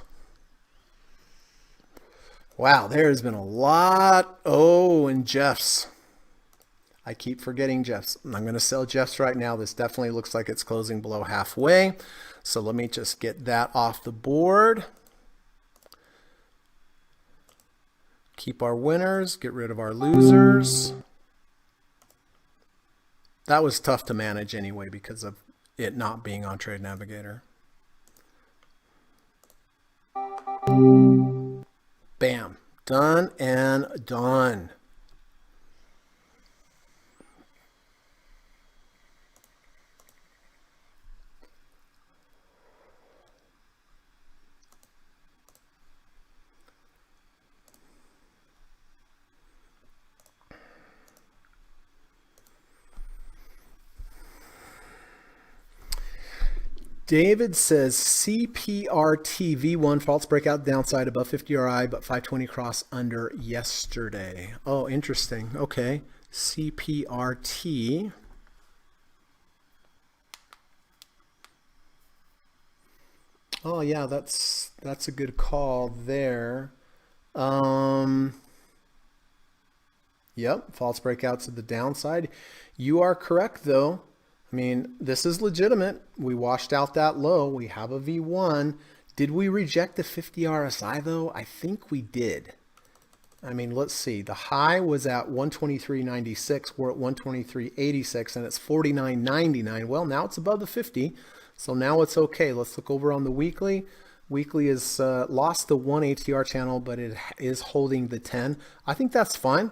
Wow, there's been a lot. Oh, and Jeff's. I keep forgetting Jeff's. I'm going to sell Jeff's right now. This definitely looks like it's closing below halfway. So let me just get that off the board. Keep our winners, get rid of our losers. That was tough to manage anyway because of it not being on Trade Navigator. Bam. Done and done. David says CPRT V1 false breakout downside above 50 RI, but 520 cross under yesterday. Oh, interesting. Okay. CPRT. Oh yeah, that's a good call there. Um, yep, false breakout to the downside. You are correct though. I mean, this is legitimate. We washed out that low. We have a V1. Did we reject the 50 RSI though? I think we did. I mean, let's see. The high was at 123.96. We're at 123.86 and it's 49.99. Well, now it's above the 50. So now it's okay. Let's look over on the weekly. Weekly is lost the one ATR channel, but it is holding the 10. I think that's fine.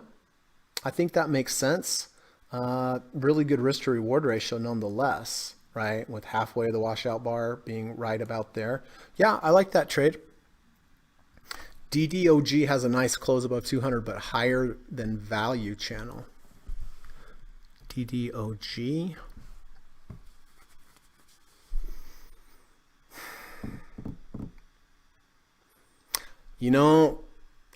I think that makes sense. Really good risk to reward ratio nonetheless, right? With halfway of the washout bar being right about there. Yeah, I like that trade. DDOG has a nice close above 200, but higher than value channel. DDOG. You know,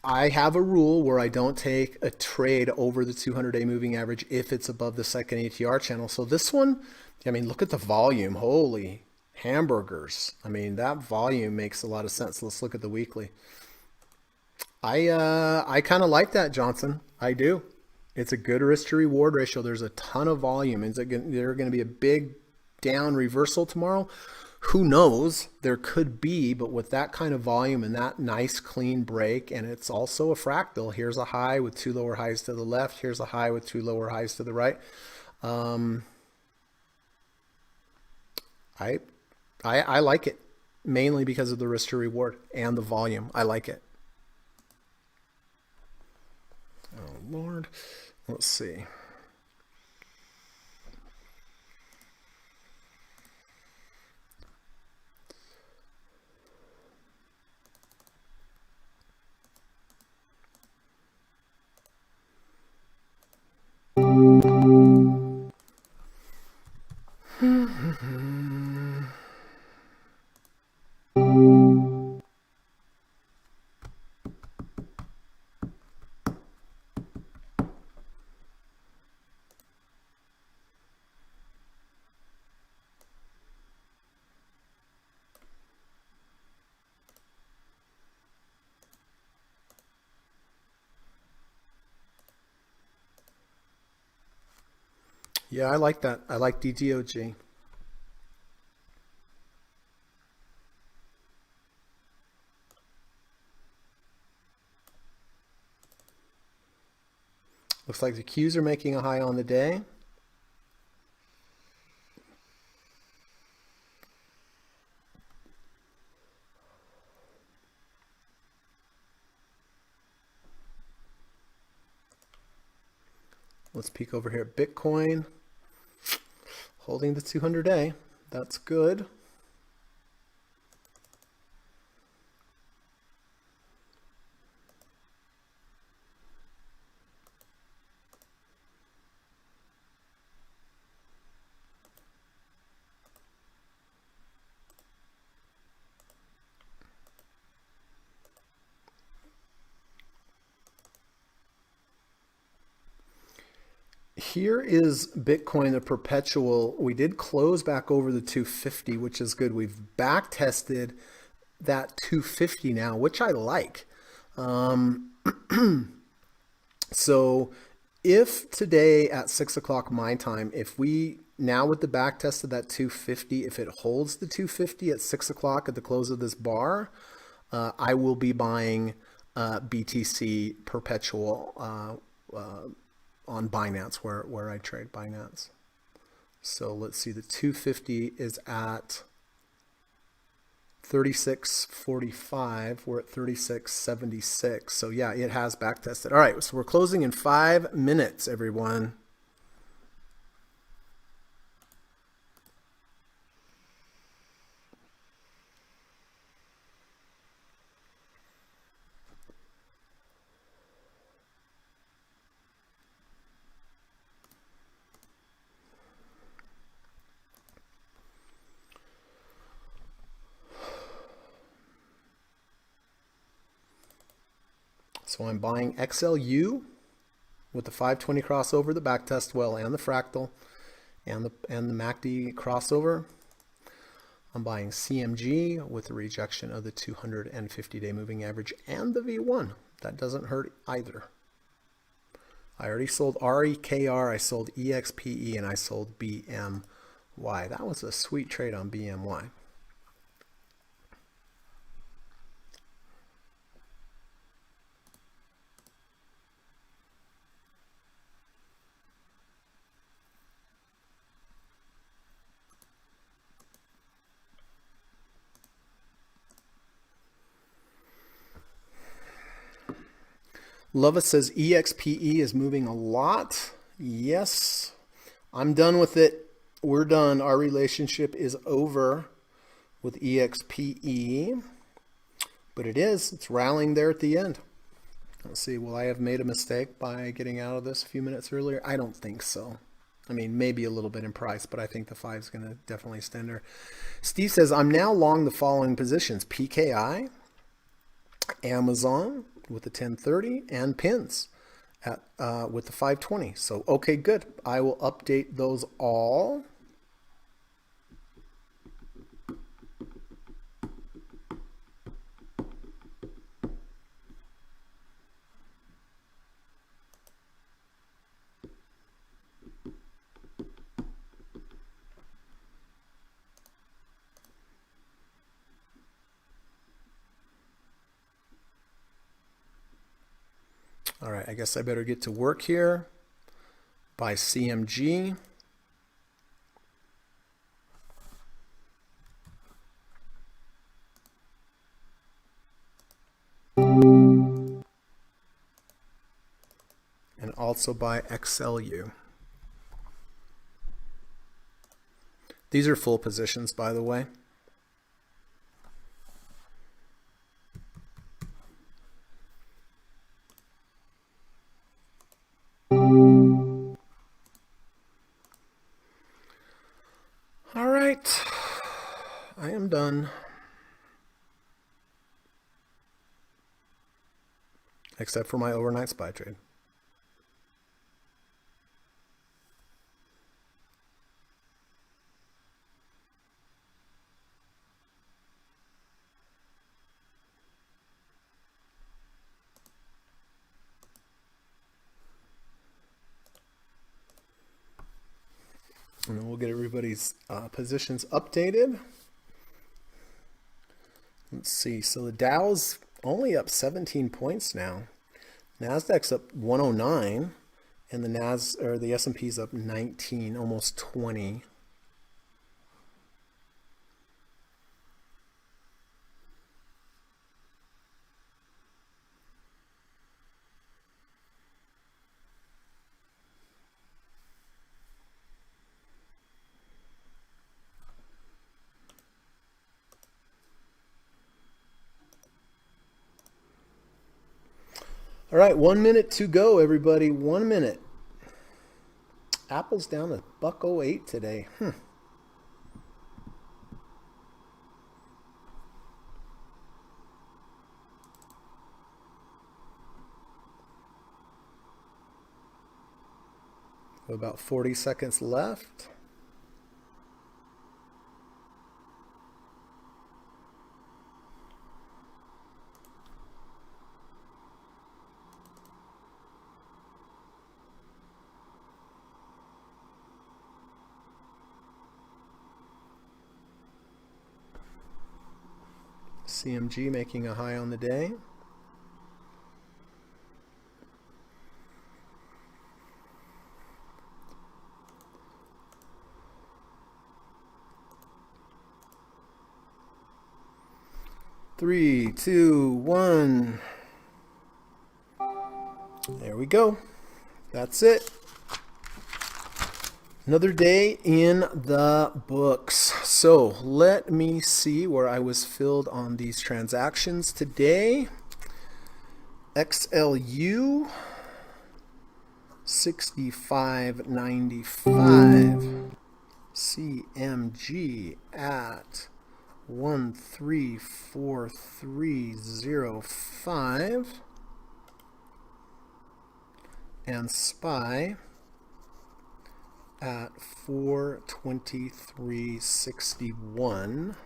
I have a rule where I don't take a trade over the 200-day moving average if it's above the second ATR channel. So this one, I mean, look at the volume. Holy hamburgers. I mean, that volume makes a lot of sense. Let's look at the weekly. I kind of like that, Johnson. I do. It's a good risk to reward ratio. There's a ton of volume. Is it there going to be a big down reversal tomorrow? Who knows? There could be, but with that kind of volume and that nice clean break, and it's also a fractal. Here's a high with two lower highs to the left. Here's a high with two lower highs to the right. Um, I, I like it mainly because of the risk to reward and the volume. I like it. Oh Lord, let's see. Yeah, I like that. I like DTOG. Looks like the Qs are making a high on the day. Let's peek over here at Bitcoin. Holding the 200-day. That's good. Here is Bitcoin, the perpetual. We did close back over the 250, which is good. We've back tested that 250 now, which I like. So if today at 6 o'clock my time, if we now with the back test of that 250, if it holds the 250 at 6 o'clock at the close of this bar, I will be buying BTC perpetual on Binance where I trade Binance. So let's see, the 250 is at 36.45. We're at 36.76. So yeah, it has back tested. All right, so we're closing in 5 minutes, everyone. So I'm buying XLU with the 520 crossover, the backtest well, and the fractal, and the MACD crossover. I'm buying CMG with the rejection of the 250-day moving average and the V1. That doesn't hurt either. I already sold REKR, I sold EXPE, and I sold BMY. That was a sweet trade on BMY. Lova says EXPE is moving a lot. Yes, I'm done with it. We're done. Our relationship is over with EXPE. But it is. It's rallying there at the end. Let's see. Will I have made a mistake by getting out of this a few minutes earlier? I don't think so. I mean, maybe a little bit in price, but I think the 5 is going to definitely stand there. Steve says, I'm now long the following positions. PKI, Amazon with the 1030, and pins at with the 520. So, okay, good. I will update those all. All right, I guess I better get to work here. Buy CMG. And also buy XLU. These are full positions, by the way. All right, I am done. Except for my overnight SPY trade. And then we'll get everybody's positions updated. Let's see. So the Dow's only up 17 points now. Nasdaq's up 109, and the S&P's up 19, almost 20. All right, 1 minute to go, everybody. 1 minute. Apple's down to $1.08 today. About 40 seconds left. CMG making a high on the day. Three, two, one. There we go. That's it. Another day in the books. So let me see where I was filled on these transactions today. XLU 65.95. CMG at 134305. And SPY at 423.61.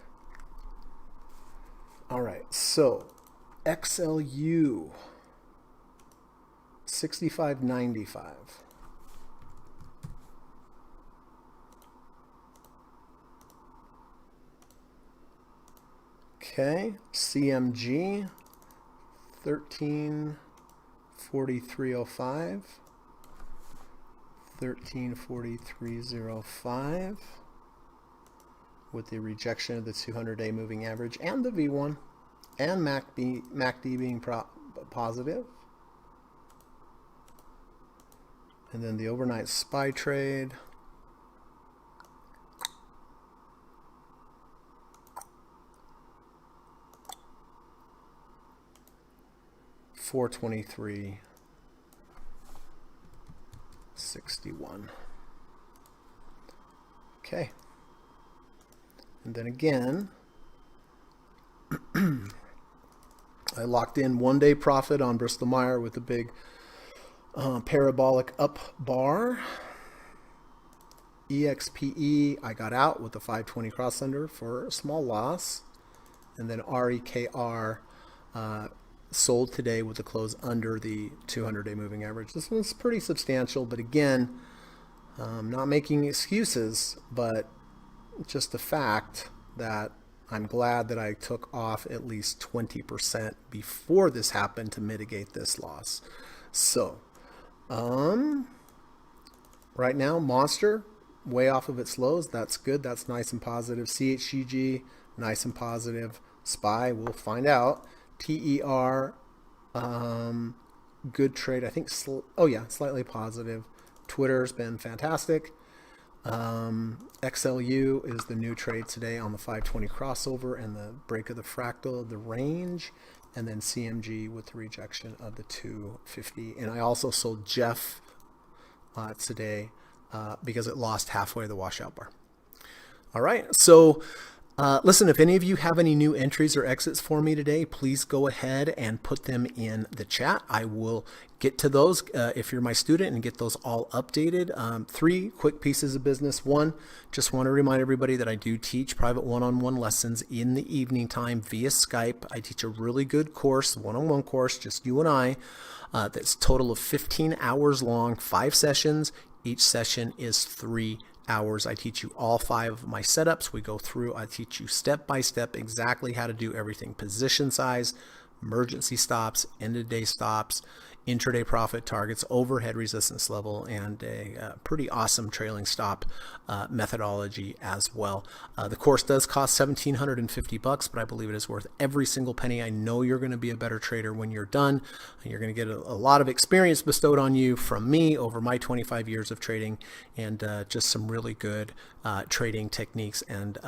All right, so XLU 65.95. Okay, CMG 1343.05. 1343.05 with the rejection of the 200-day moving average and the V1 and MACD being positive. And then the overnight SPY trade. $423.61. Okay. And then again, I locked in 1-day profit on Bristol Myers with a big parabolic up bar. EXPE, I got out with a 520 cross under for a small loss. And then REKR sold today with a close under the 200-day moving average. This one's pretty substantial, but again, not making excuses, but just the fact that I'm glad that I took off at least 20% before this happened to mitigate this loss. So, right now, Monster, way off of its lows. That's good. That's nice and positive. CHGG, nice and positive. SPY, we'll find out. TER, good trade. I think, slightly positive. Twitter's been fantastic. XLU is the new trade today on the 520 crossover and the break of the fractal of the range. And then CMG with the rejection of the 250. And I also sold Jeff today because it lost halfway the washout bar. All right, so listen, if any of you have any new entries or exits for me today, please go ahead and put them in the chat. I will get to those if you're my student and get those all updated. 3 quick pieces of business. 1, just want to remind everybody that I do teach private one-on-one lessons in the evening time via Skype. I teach a really good course, one-on-one course, just you and I, that's a total of 15 hours long, 5 sessions. Each session is 3 hours. I teach you all 5 of my setups. We go through, I teach you step by step exactly how to do everything. Position size, emergency stops, end of day stops, intraday profit targets, overhead resistance level, and a pretty awesome trailing stop methodology as well. The course does cost $1,750, but I believe it is worth every single penny. I know you're going to be a better trader when you're done. You're going to get a lot of experience bestowed on you from me over my 25 years of trading, and just some really good trading techniques and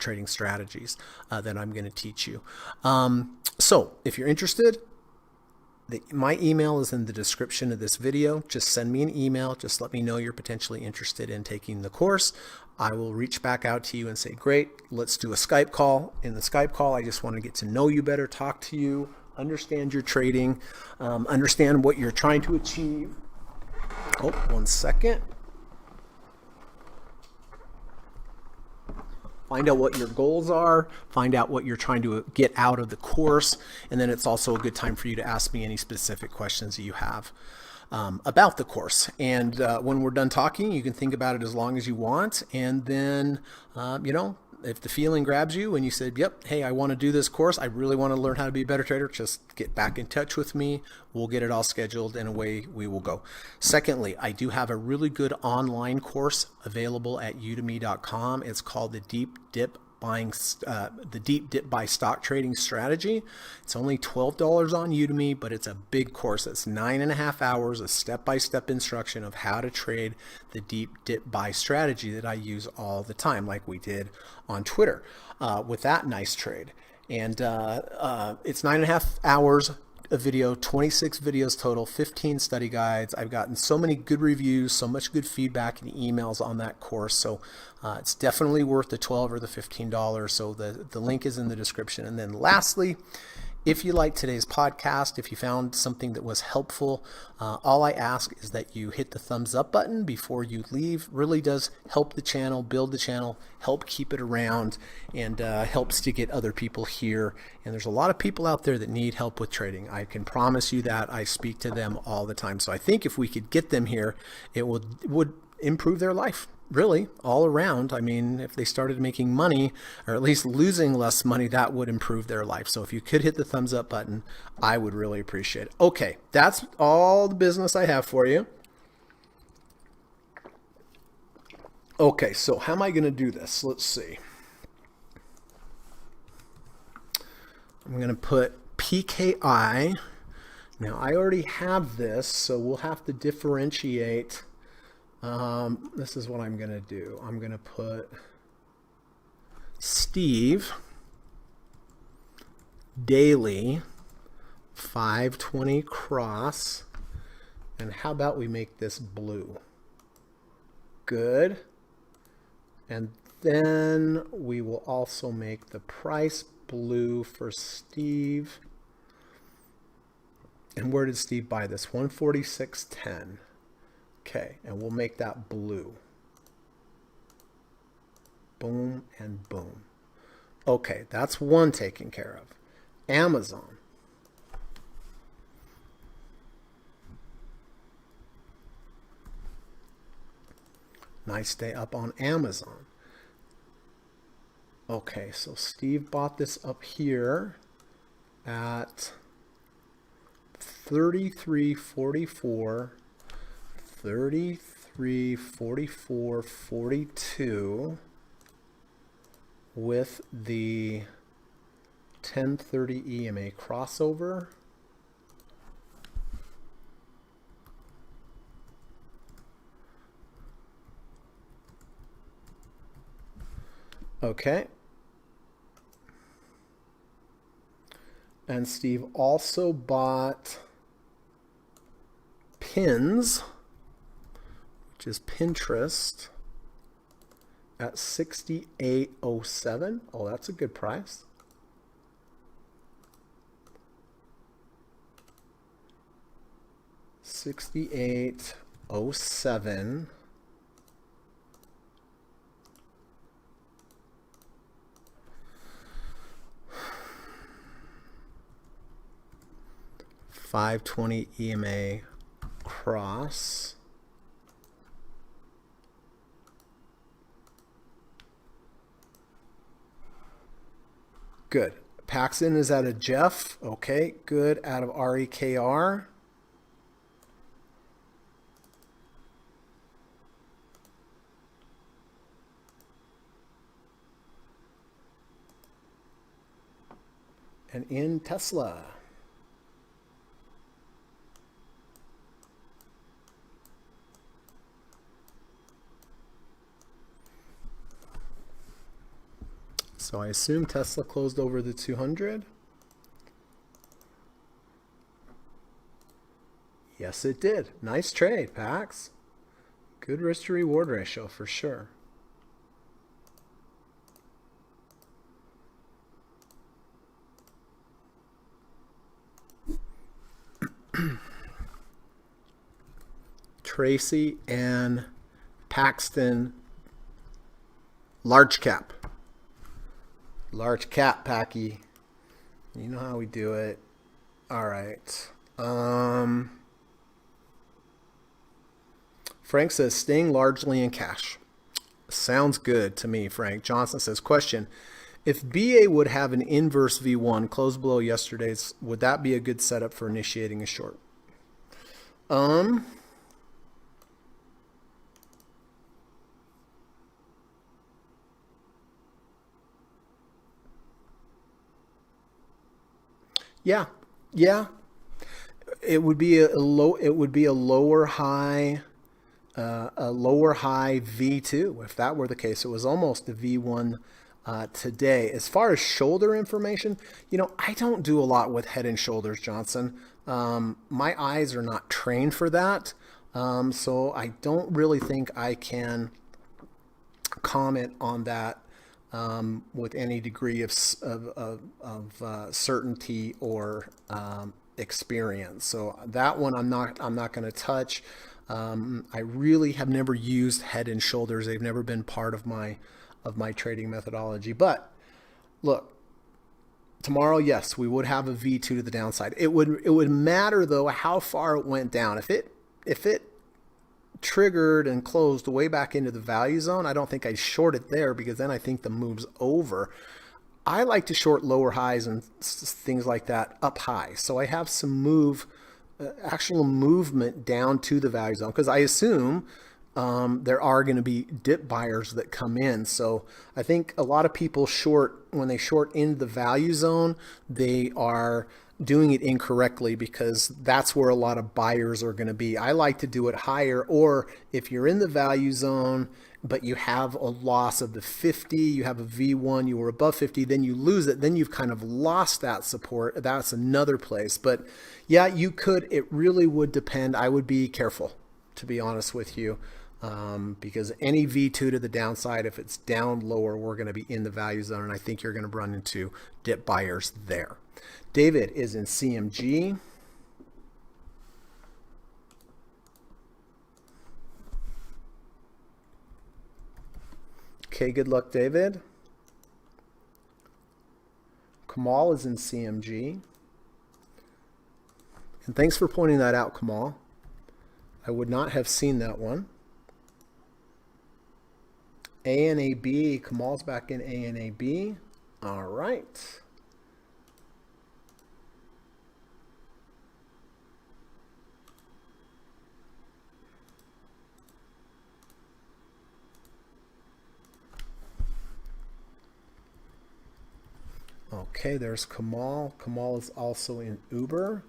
trading strategies that I'm going to teach you. So if you're interested, my email is in the description of this video. Just send me an email. Just let me know you're potentially interested in taking the course. I will reach back out to you and say, great, let's do a Skype call. In the Skype call, I just want to get to know you better, talk to you, understand your trading, understand what you're trying to achieve. Oh, 1 second. Find out what your goals are, find out what you're trying to get out of the course, and then it's also a good time for you to ask me any specific questions that you have about the course. And when we're done talking, you can think about it as long as you want, and then, if the feeling grabs you and you said, yep, hey, I want to do this course, I really want to learn how to be a better trader, just get back in touch with me. We'll get it all scheduled and away we will go. Secondly, I do have a really good online course available at udemy.com. It's called the Deep Dip by Stock Trading Strategy. It's only $12 on Udemy, but it's a big course. It's 9.5 hours of step-by-step instruction of how to trade the deep dip buy strategy that I use all the time, like we did on Twitter with that nice trade. And it's 9.5 hours of video, 26 videos total, 15 study guides. I've gotten so many good reviews, so much good feedback and emails on that course. So it's definitely worth the $12 or the $15. So the link is in the description. And then lastly, If you liked today's podcast, if you found something that was helpful, all I ask is that you hit the thumbs up button before you leave. Really does help the channel, build the channel, help keep it around, and helps to get other people here. And there's a lot of people out there that need help with trading. I can promise you that. I speak to them all the time. So I think if we could get them here, it would improve their life. Really, all around. I mean, if they started making money, or at least losing less money, that would improve their life. So if you could hit the thumbs up button, I would really appreciate it. Okay, that's all the business I have for you. Okay, so how am I going to do this? Let's see. I'm going to put PKI. Now, I already have this, so we'll have to differentiate. This is what I'm going to do. I'm going to put Steve daily 520 cross. And how about we make this blue? Good. And then we will also make the price blue for Steve. And where did Steve buy this? 146.10. Okay, and we'll make that blue. Boom and boom. Okay, that's one taken care of. Amazon. Nice day up on Amazon. Okay, so Steve bought this up here at 33.44. 33.44.42 with the 1030 EMA crossover. Okay. And Steve also bought pins, which is Pinterest, at 68.07. Oh, that's a good price. $68.07. $520 EMA cross. Good. Paxton is out of Jeff. Okay, good. Out of REKR. And in Tesla. So I assume Tesla closed over the 200. Yes, it did. Nice trade, Pax. Good risk to reward ratio for sure. Tracy and Paxton, large cap. Large cap, Packy. You know how we do it. All right. Frank says, staying largely in cash. Sounds good to me, Frank. Johnson says, question. If BA would have an inverse V1 close below yesterday's, would that be a good setup for initiating a short? Yeah. It would be a lower high V2 if that were the case. It was almost a V1 today. As far as shoulder information, I don't do a lot with head and shoulders, Johnson. My eyes are not trained for that. So I don't really think I can comment on that with any degree of certainty or experience. So that one I'm not going to touch. I really have never used Head and Shoulders. They've never been part of my trading methodology. But look, tomorrow, yes, we would have a V2 to the downside. It would matter though how far it went down. If it triggered and closed way back into the value zone, I don't think I'd short it there, because then I think the move's over. I like to short lower highs and things like that up high. So I have some actual movement down to the value zone, because I assume there are going to be dip buyers that come in. So I think a lot of people when they short into the value zone, they are doing it incorrectly, because that's where a lot of buyers are going to be. I like to do it higher, or if you're in the value zone but you have a loss of the 50, you have a V1, you were above 50, then you lose it, then you've kind of lost that support. That's another place. But yeah, you could, it really would depend. I would be careful, to be honest with you, because any V2 to the downside, if it's down lower, we're going to be in the value zone, and I think you're going to run into dip buyers there. David is in CMG. Okay, good luck, David. Kamal is in CMG. And thanks for pointing that out, Kamal. I would not have seen that one. ANAB, Kamal's back in ANAB. All right. Okay, there's Kamal. Kamal is also in Uber.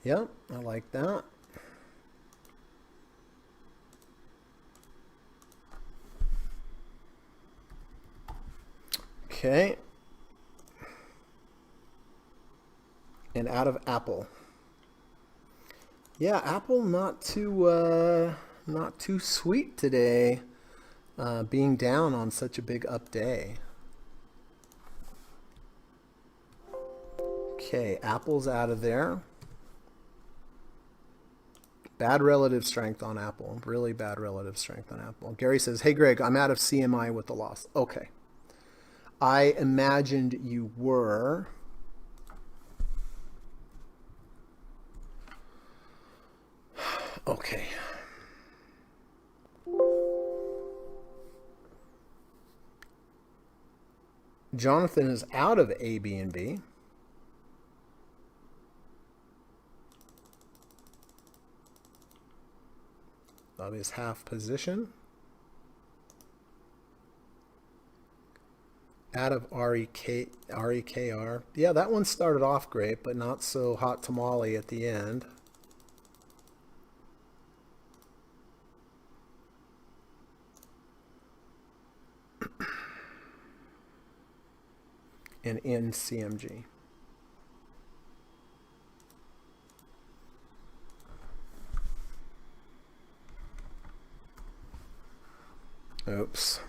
Yep, I like that. Okay. And out of Apple. Yeah, Apple not too sweet today, being down on such a big up day. Okay, Apple's out of there. Bad relative strength on Apple. Really bad relative strength on Apple. Gary says, hey, Greg, I'm out of CMI with the loss. Okay. I imagined you were. Okay. Jonathan is out of A, B, and B. Of his half position. Out of REKR. Yeah, that one started off great, but not so hot tamale at the end. And in CMG. Oops.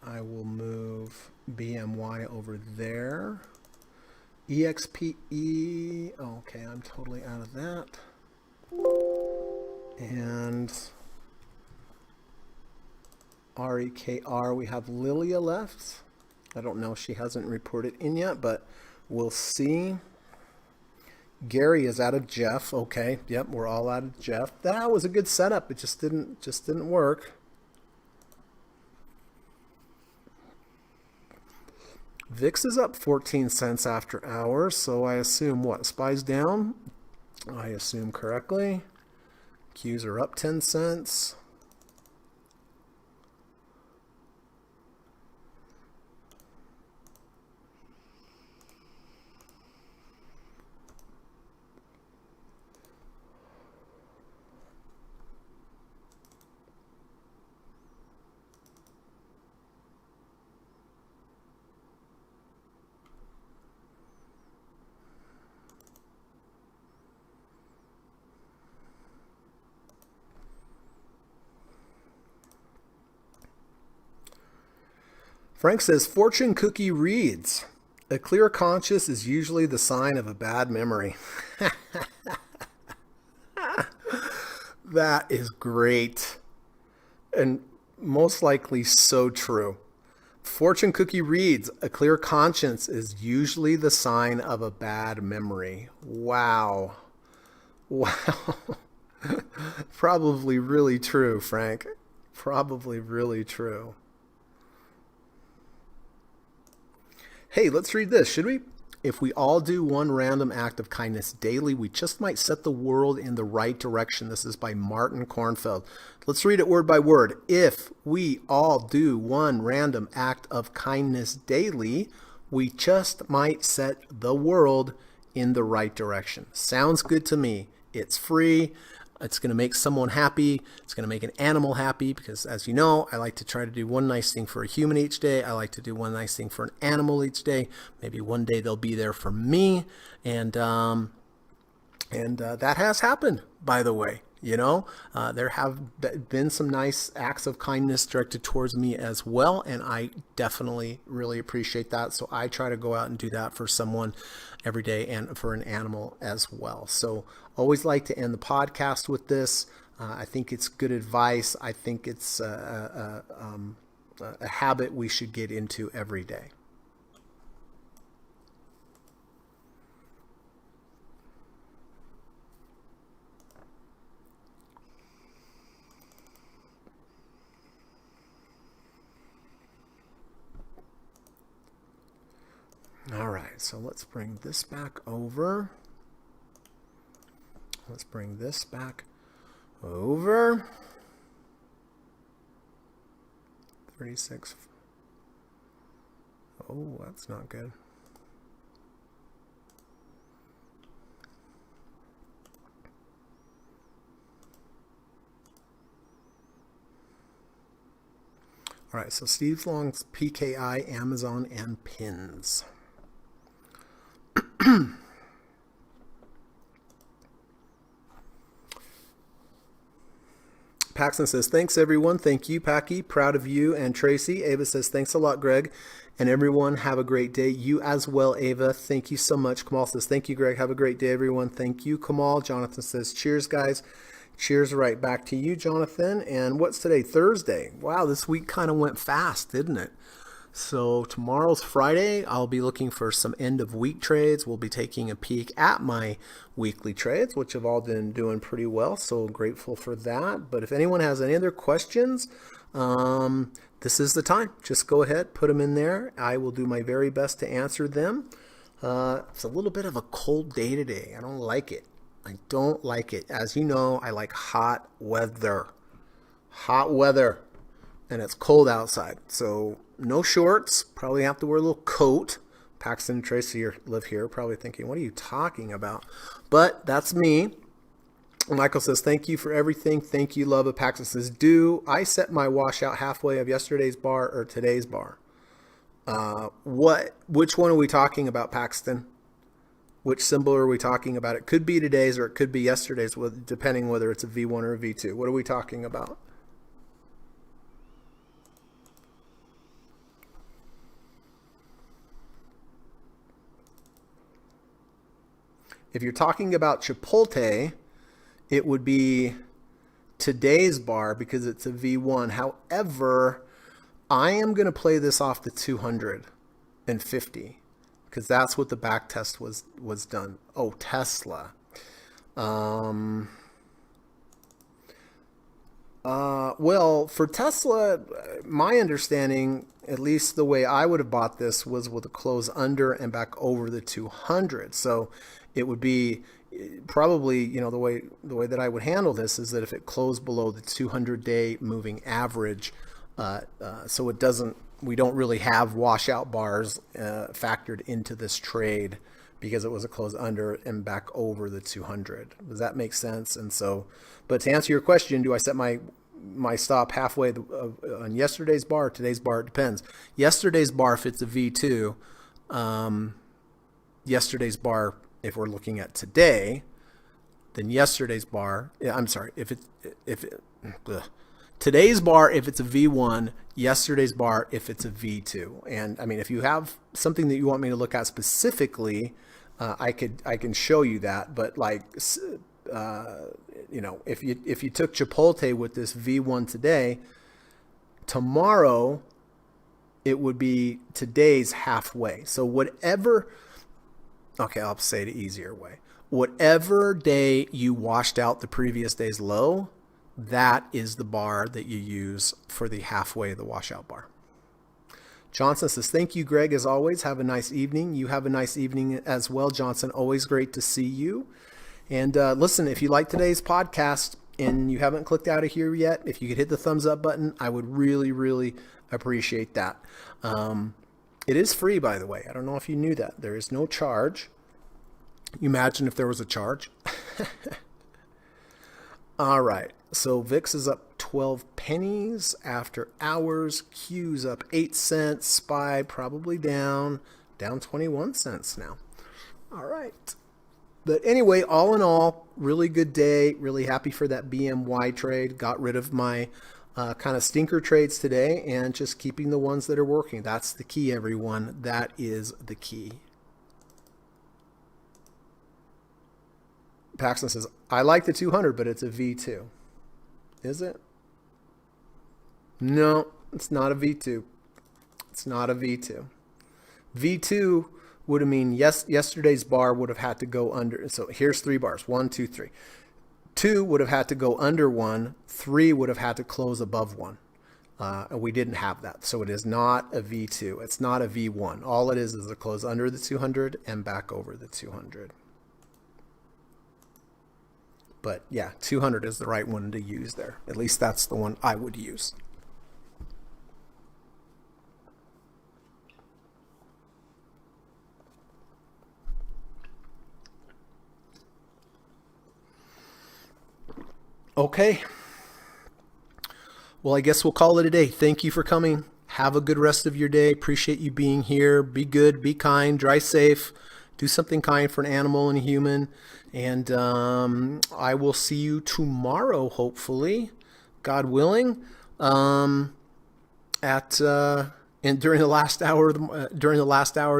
I will move BMY over there. EXPE. Okay, I'm totally out of that. And REKR, we have Lilia left. I don't know, she hasn't reported in yet, but we'll see. Gary is out of Jeff. Okay, yep, we're all out of Jeff. That was a good setup. It just didn't work. VIX is up 14 cents after hours, so I assume what? SPY's down? I assume correctly. Qs are up 10 cents. Frank says, fortune cookie reads, a clear conscience is usually the sign of a bad memory. That is great. And most likely so true. Fortune cookie reads, a clear conscience is usually the sign of a bad memory. Wow. Wow. Probably really true, Frank. Probably really true. Hey, let's read this, should we? If we all do one random act of kindness daily, we just might set the world in the right direction. This is by Martin Kornfeld. Let's read it word by word. If we all do one random act of kindness daily, we just might set the world in the right direction. Sounds good to me. It's free. It's going to make someone happy. It's going to make an animal happy because, as you know, I like to try to do one nice thing for a human each day. I like to do one nice thing for an animal each day. Maybe one day they'll be there for me. And that has happened, by the way. You know, there have been some nice acts of kindness directed towards me as well, and I definitely really appreciate that. So I try to go out and do that for someone every day and for an animal as well. So always like to end the podcast with this. I think it's good advice. I think it's a habit we should get into every day. All right, so let's bring this back over. Let's bring this back over. 36. Oh, that's not good. All right, so Steve Long's PKI, Amazon, and pins. Paxton says, thanks everyone. Thank you, Packy. Proud of you and Tracy. Ava says, thanks a lot, Greg. And everyone, have a great day. You as well, Ava. Thank you so much. Kamal says, thank you, Greg. Have a great day, everyone. Thank you, Kamal. Jonathan says, cheers, guys. Cheers right back to you, Jonathan. And what's today? Thursday. Wow, this week kind of went fast, didn't it? So tomorrow's Friday. I'll be looking for some end of week trades. We'll be taking a peek at my weekly trades, which have all been doing pretty well. So grateful for that. But if anyone has any other questions, this is the time. Just go ahead, put them in there. I will do my very best to answer them. It's a little bit of a cold day today. I don't like it. I don't like it. As you know, I like hot weather. Hot weather. And it's cold outside. So no shorts. Probably have to wear a little coat. Paxton and Tracy live here. Probably thinking, what are you talking about? But that's me. Michael says, thank you for everything. Thank you, love. Paxton says, do I set my washout halfway of yesterday's bar or today's bar? Which one are we talking about, Paxton? Which symbol are we talking about? It could be today's or it could be yesterday's, depending whether it's a V1 or a V2. What are we talking about? If you're talking about Chipotle, it would be today's bar because it's a V1. However, I am going to play this off the 250 because that's what the back test was done. Oh, Tesla. Well, for Tesla, my understanding, at least the way I would have bought this, was with a close under and back over the 200. So it would be probably, the way that I would handle this is that if it closed below the 200-day moving average, so we don't really have washout bars factored into this trade because it was a close under and back over the 200. Does that make sense? And so, but to answer your question, do I set my stop halfway on yesterday's bar or today's bar? It depends. Yesterday's bar, if it's a V2, yesterday's bar, if we're looking at today, then yesterday's bar, I'm sorry, today's bar if it's a V1, yesterday's bar if it's a V2. And I mean, if you have something that you want me to look at specifically, I can show you that. But like, you know, if you took Chipotle with this V1 today, tomorrow it would be today's halfway. So whatever, okay, I'll say it easier way. Whatever day you washed out the previous day's low, that is the bar that you use for the halfway of the washout bar. Johnson says, thank you, Greg, as always. Have a nice evening. You have a nice evening as well, Johnson. Always great to see you. And listen, if you like today's podcast and you haven't clicked out of here yet, if you could hit the thumbs up button, I would really, really appreciate that. It is free, by the way. I don't know if you knew that. There is no charge. You imagine if there was a charge. All right. So VIX is up 12 pennies after hours. Q's up 8 cents. SPY probably down 21 cents now. All right. But anyway, all in all, really good day. Really happy for that BMY trade. Got rid of my kind of stinker trades today and just keeping the ones that are working. That's the key, everyone. That is the key. Paxton says, I like the 200, but it's a V2. Is it? No, it's not a V2. It's not a V2. V2 would have mean yesterday's bar would have had to go under. So here's 3 bars. 1, 2, 3. 2 would have had to go under 1. 3 would have had to close above 1. And we didn't have that. So it is not a V2. It's not a V1. All it is a close under the 200 and back over the 200. But yeah, 200 is the right one to use there. At least that's the one I would use. Okay. Well, I guess we'll call it a day. Thank you for coming. Have a good rest of your day. Appreciate you being here. Be good, be kind, drive safe. Do something kind for an animal and a human. And I will see you tomorrow, hopefully, God willing, during the last hour of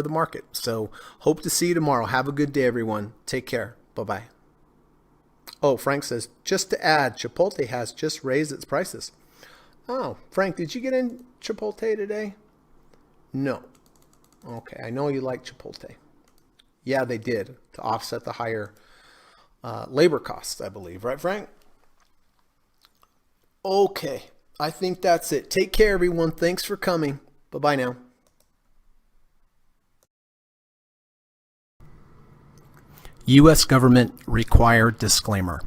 the market. So hope to see you tomorrow. Have a good day, everyone. Take care. Bye-bye. Oh, Frank says, just to add, Chipotle has just raised its prices. Oh, Frank, did you get in Chipotle today? No. Okay, I know you like Chipotle. Yeah, they did, to offset the higher labor costs, I believe. Right, Frank? Okay, I think that's it. Take care, everyone. Thanks for coming. Bye-bye now. U.S. government required disclaimer.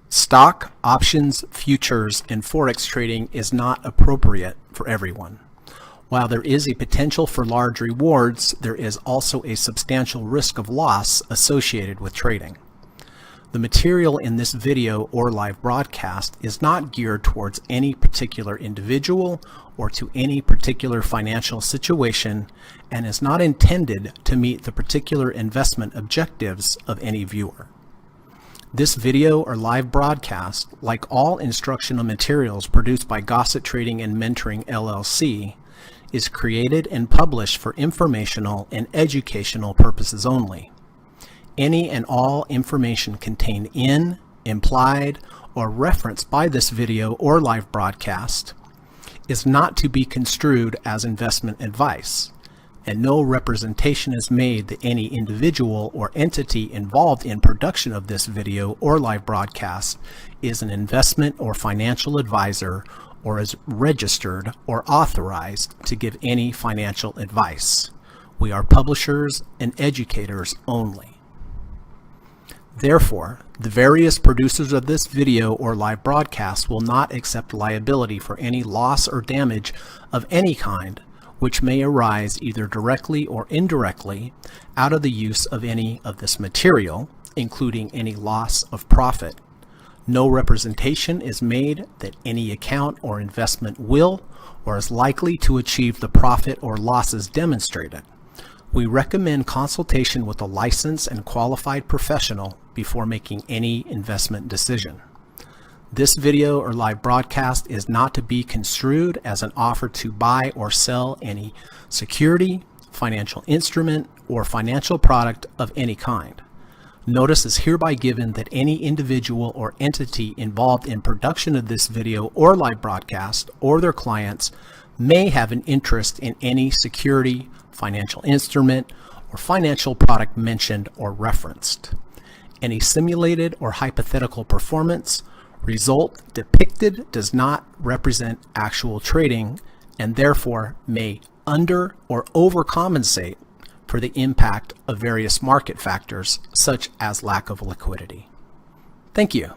Stock, options, futures, and forex trading is not appropriate for everyone. While there is a potential for large rewards, there is also a substantial risk of loss associated with trading. The material in this video or live broadcast is not geared towards any particular individual or to any particular financial situation and is not intended to meet the particular investment objectives of any viewer. This video or live broadcast, like all instructional materials produced by Gossett Trading and Mentoring LLC, is created and published for informational and educational purposes only. Any and all information contained in, implied, or referenced by this video or live broadcast is not to be construed as investment advice, and no representation is made that any individual or entity involved in production of this video or live broadcast is an investment or financial advisor or is registered or authorized to give any financial advice. We are publishers and educators only. Therefore, the various producers of this video or live broadcast will not accept liability for any loss or damage of any kind which may arise either directly or indirectly out of the use of any of this material, including any loss of profit. No representation is made that any account or investment will or is likely to achieve the profit or losses demonstrated. We recommend consultation with a licensed and qualified professional before making any investment decision. This video or live broadcast is not to be construed as an offer to buy or sell any security, financial instrument, or financial product of any kind. Notice is hereby given that any individual or entity involved in production of this video or live broadcast or their clients may have an interest in any security, financial instrument, or financial product mentioned or referenced. Any simulated or hypothetical performance result depicted does not represent actual trading and therefore may under or overcompensate for the impact of various market factors such as lack of liquidity. Thank you.